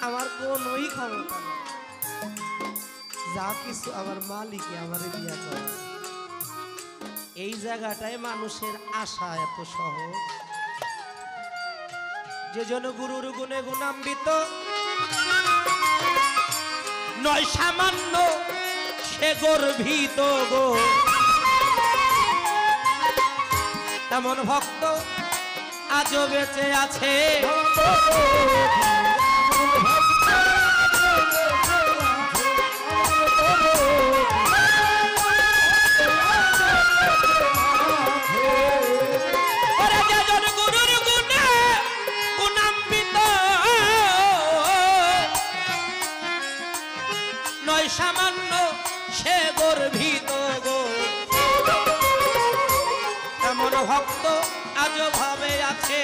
আমার কোনোই ক্ষমতা নেই, যা কিছু আমার মালিকে আমারে দিয়া করে। এই জায়গাটায় মানুষের আশা এত সহজ, যে জন গুরুর গুণে গুণান্বিত নয় সামান্য সে গর্বিত গো। এমন ভক্ত আজও বেঁচে আছে, ওরে যে জন গুরুর গুণে গুণান্বিত নয় সামান্য সে গর্বিত গো। এমন ভক্ত আজও ভাবে আছে,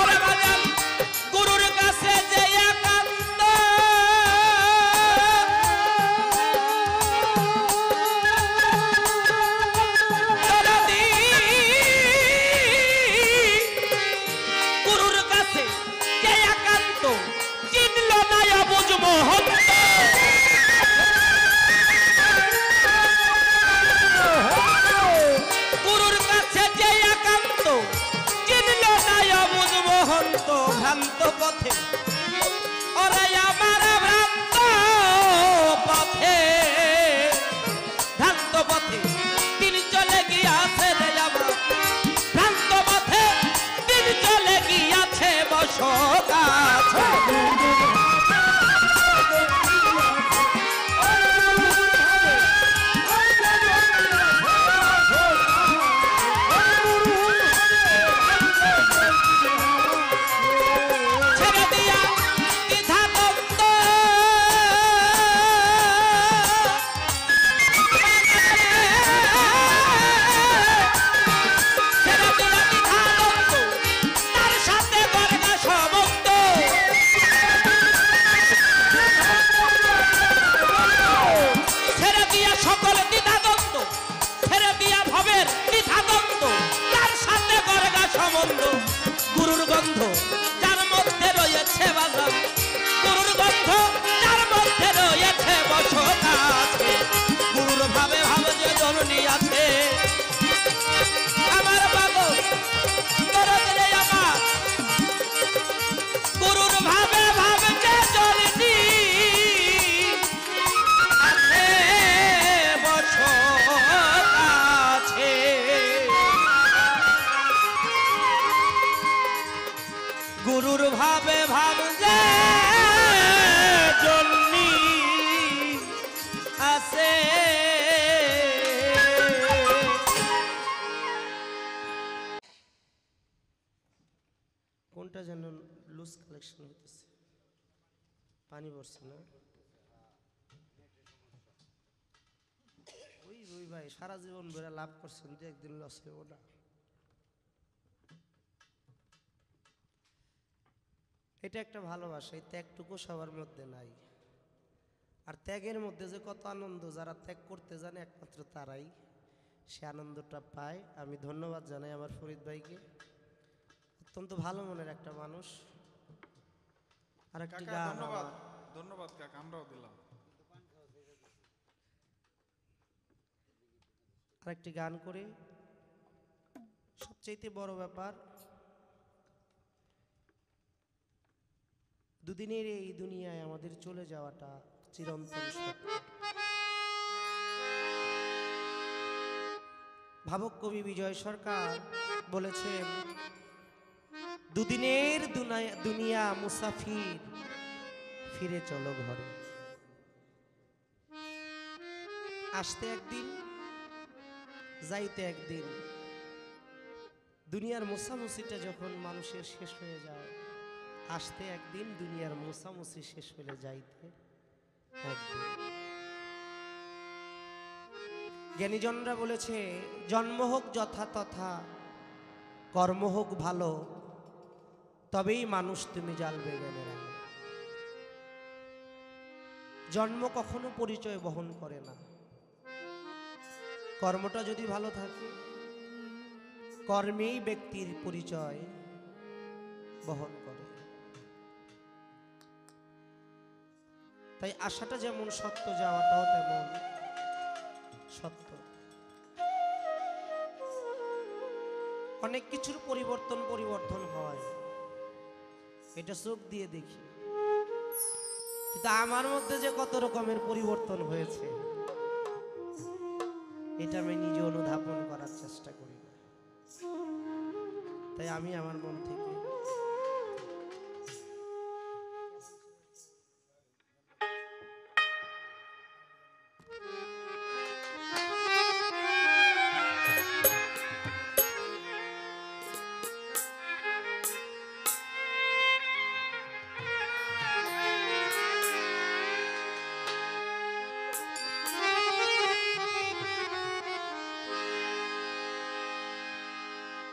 ওরে বাজান গুরুর কাছে যে একান্ত দরদি, গুরুর কাছে যে একান্ত চিনল না অবুঝ মহন্ত, গুরুর কাছে যে একান্ত চিনল না অবুঝ মহন্ত, ভ্রান্ত পথে ওরে আমার ভ্রান্ত পথে, ভ্রান্ত পথে তিনি চলে গিয়াছে রে আমার, ভ্রান্ত পথে তিনি চলে গিয়াছে বসকাছে। ছেড়ে দিয়া দ্বিধা দ্বন্দ্ব, ছেড়ে দিয়া দ্বিধা দ্বন্দ্ব, তার সাথে গর্বা সমস্ত, ছেড়ে দিয়া সকল দ্বিধা দ্বন্দ্ব, ছেড়ে দিয়া ভবের দ্বিধা দ্বন্দ্ব, তার সাথে গর্বা সম্বন্ধ। গুরুর গন্ধ যার মধ্যে রয়েছে বাজার, গুরুর গন্ধ যার মধ্যে রয়েছে বসকাছে, গুরুর ভাবে ভাবে যে জননী আছে আমার বাবু দরদে আমার, গুরুর ভাবে ভাবে যে জননী আছে বসকাছে। গুরুর ভাবে ভাবছে জন্যি আছে, কোনটা যেন লুজ কালেকশন হইতেছে, পানি পড়ছে না? ওই ওই ভাই সারা জীবন ধরে লাভ করছেন, যে একদিন লস হইব না। এটা একটা ভালোবাসা, এই ত্যাগটুকু সবার মধ্যে নাই। আর ত্যাগের মধ্যে যে কত আনন্দ, যারা ত্যাগ করতে জানে একমাত্র তারাই সে আনন্দটা পায়। আমি ধন্যবাদ জানাই আমার ফরিদ ভাইকে, অত্যন্ত ভালো মনের একটা মানুষ। আর একটি কাকা গান, ধন্যবাদ, ধন্যবাদ কাকা, আমরাও দিলাম। আর একটি গান করে সবচেয়ে বড় ব্যাপার, দুদিনের এই দুনিয়ায় আমাদের চলে যাওয়াটা চিরন্তন সত্য। ভাবক কবি বিজয় সরকার বলেছেন, দুদিনের দুনিয়া মুসাফির, ফিরে চলো ঘরে। আসতে একদিন, যাইতে একদিন। দুনিয়ার মোছামুছিটা যখন মানুষের শেষ হয়ে যায়, আসতে একদিন, দুনিয়ার মোছামুছি শেষ হলে যাইতে একদিন। জ্ঞানীজনরা বলেছে, জন্ম হোক যথা তথা, কর্ম হোক ভালো, তবেই মানুষ তুমি জ্বালবে জ্ঞানের আলো। জন্ম কখনো পরিচয় বহন করে না। কর্মটা যদি ভালো থাকে, কর্মেই ব্যক্তির পরিচয় বহন করে। তাই আশাটা যেমন সত্য, যাওয়াটাও তেমন সত্য। অনেক কিছুর পরিবর্তন হয়, এটা চোখ দিয়ে দেখি, কিন্তু আমার মধ্যে যে কত রকমের পরিবর্তন হয়েছে এটা আমি নিজে অনুধাবন করার চেষ্টা করি না। তাই আমি আমার মন থেকে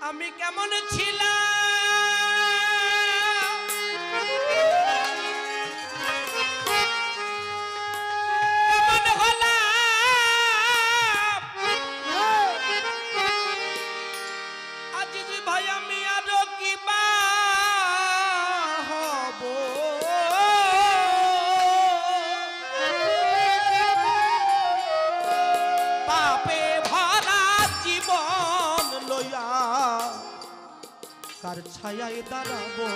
আমি কেমন ছিলাম, কেমন হলাম, আজিজ ভাই আমি আরো কিবা হব। পাপে ভরা জীবন লইয়া কার ছায়ায় দাঁড়াবো,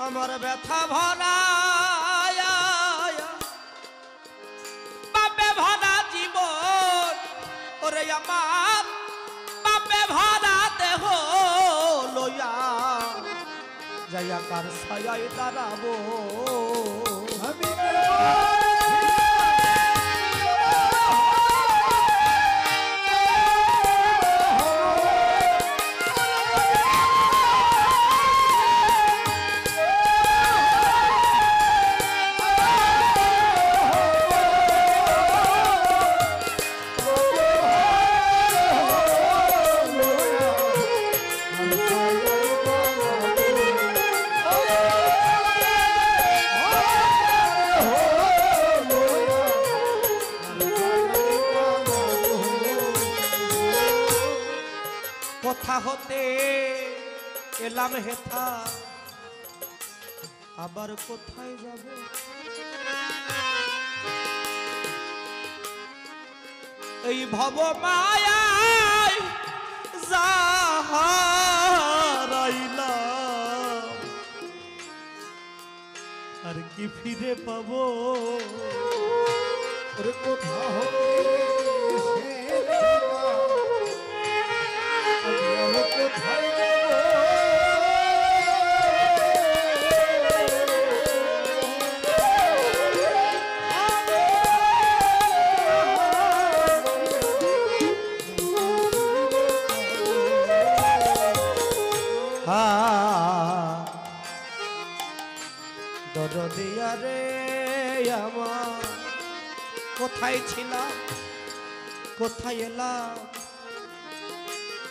আমার ব্যথা ভরা পাপে ভরা জীবন, ওরে আমার পাপে ভরা দেহ লইয়া যাইয়া কার ছায়ায় দাঁড়াবো। আমি কোথা হতে এলাম হেথা, আবার কোথায় যাব, এই ভব মায়ায় যাহারাইলাম আর কি ফিরে পাবো। ওরে কোথা হতে আমি কোথায় দরদিয়া রে আমার, কোথায় ছিলাম কোথায় এলাম,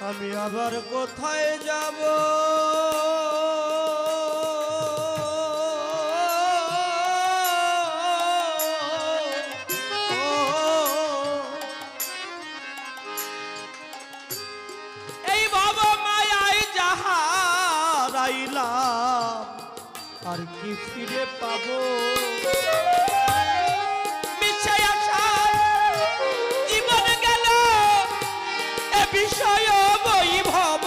আমি আবার কোথায় যাব। এই ভব মায়ায় যাহারাইলাম আর কি ফিরে পাবো। মিছে আশায় জীবন গেল, এ বিষয় বৈভব,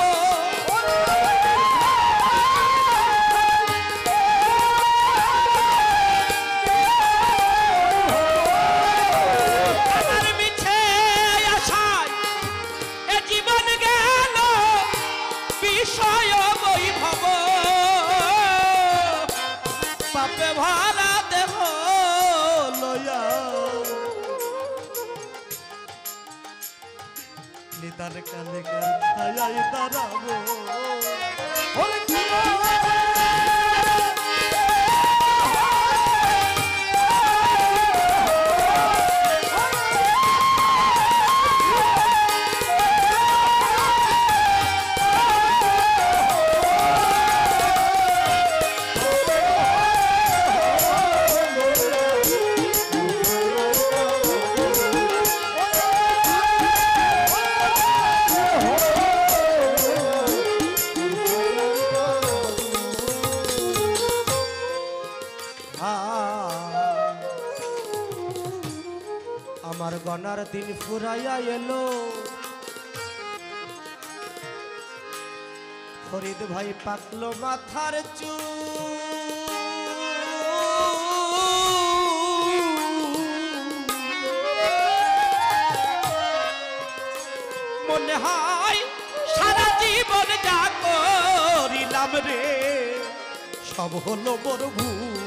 আমার মিছে আশায় এ জীবন গেল, বিষয় বৈভব, পাপে ভরা দেহ লয়া নিদান কালে কার ছায়ায় দাঁড়াবো। গনার দিন ফুরাইয়া এলো ফরিদ ভাই পাকলো মাথার মনে হয় সারা জীবন যা করিলাম রে সব হলো মোর ভুল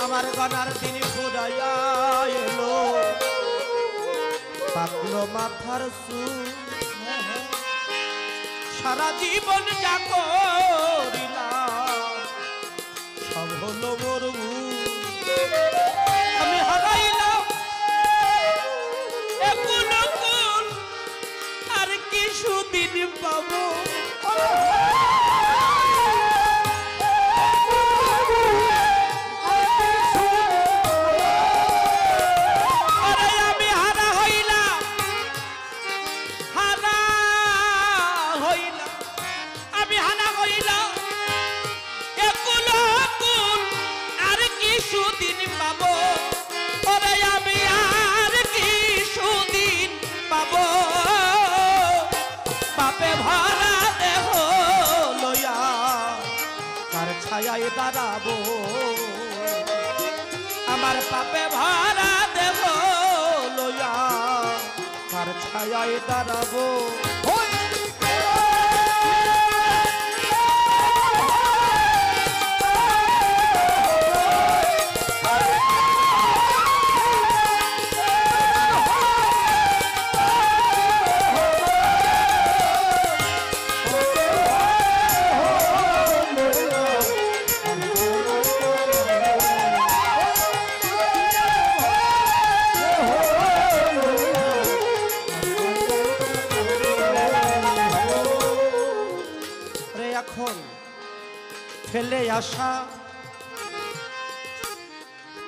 আমার গনার দিন ফুরাইয়া এলো পাকলো মাথার চুল সারা জীবন যা করিলাম সব হলো মোর ভুল আমি হারাইলাম একুল কুল আর কিছুদিন পাবো ছায়ায় দাঁড়াবো আমার পাপে ভরা দেব লইয়া কার ছায়ায় দাঁড়াবো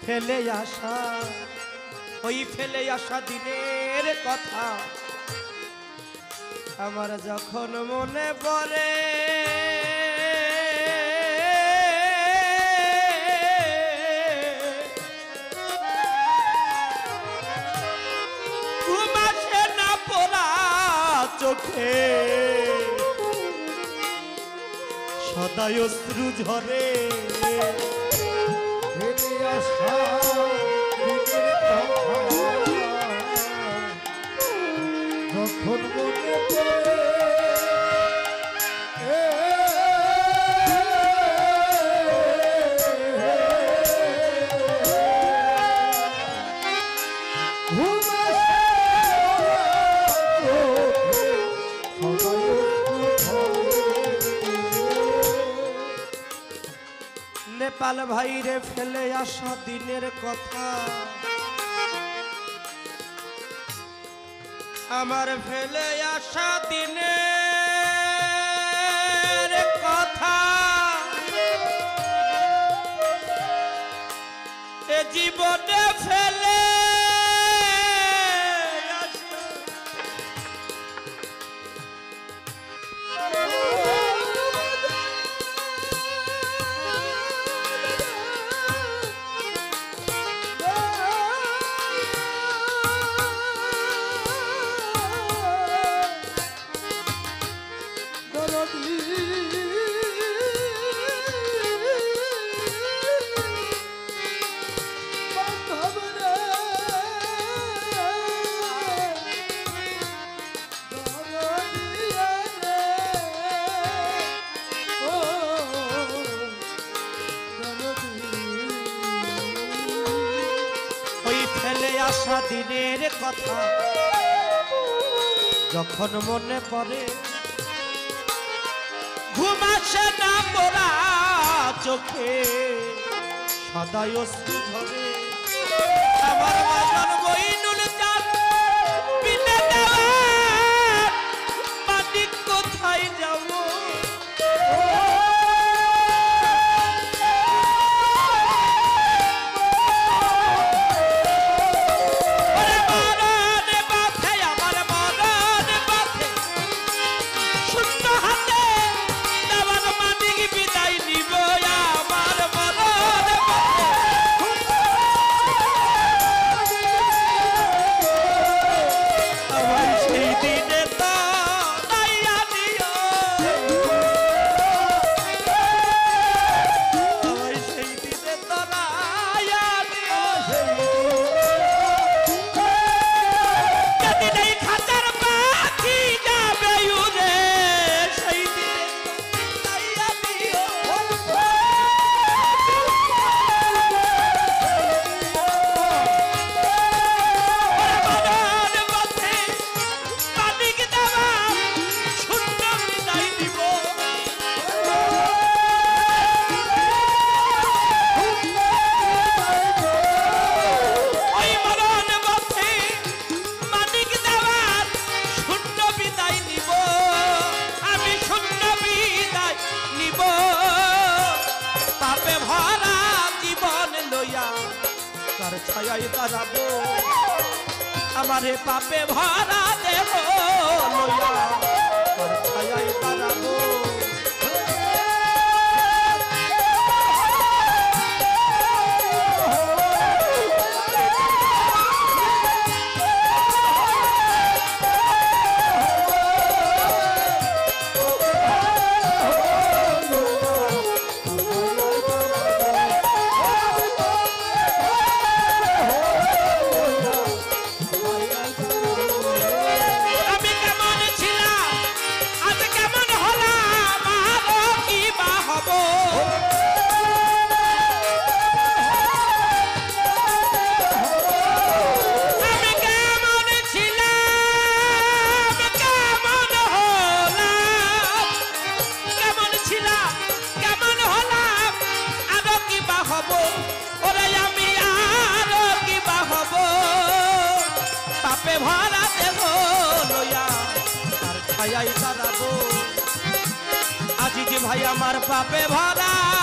ফেলে আসা ওই ফেলে আসা দিনের কথা আমার যখন মনে পড়ে ঘুম আসে না পোড়া চোখে সদাই অশ্রু ঝরে যখন মনে পড়ে নেপাল ভাইরে ফেলে আসা দিনের কথা আমার ফেলে আসা দিনের কথা এ জীবনে ফেলে ফেলে আসা দিনের কথা যখন মনে পড়ে ঘুম আসে না মোরা চোখে সদাই অশ্রু ঝরে আমার বাজার বইনুল চাঁদ বিনে দেওয়ার মালিক কোথায় যাবো ছায়ায় দাঁড়াবো আমারে পাপে ভরা দেব লইয়া তার ছায়ায় দাঁড়াবো আজি যে ভাই আমার পাপে ভরা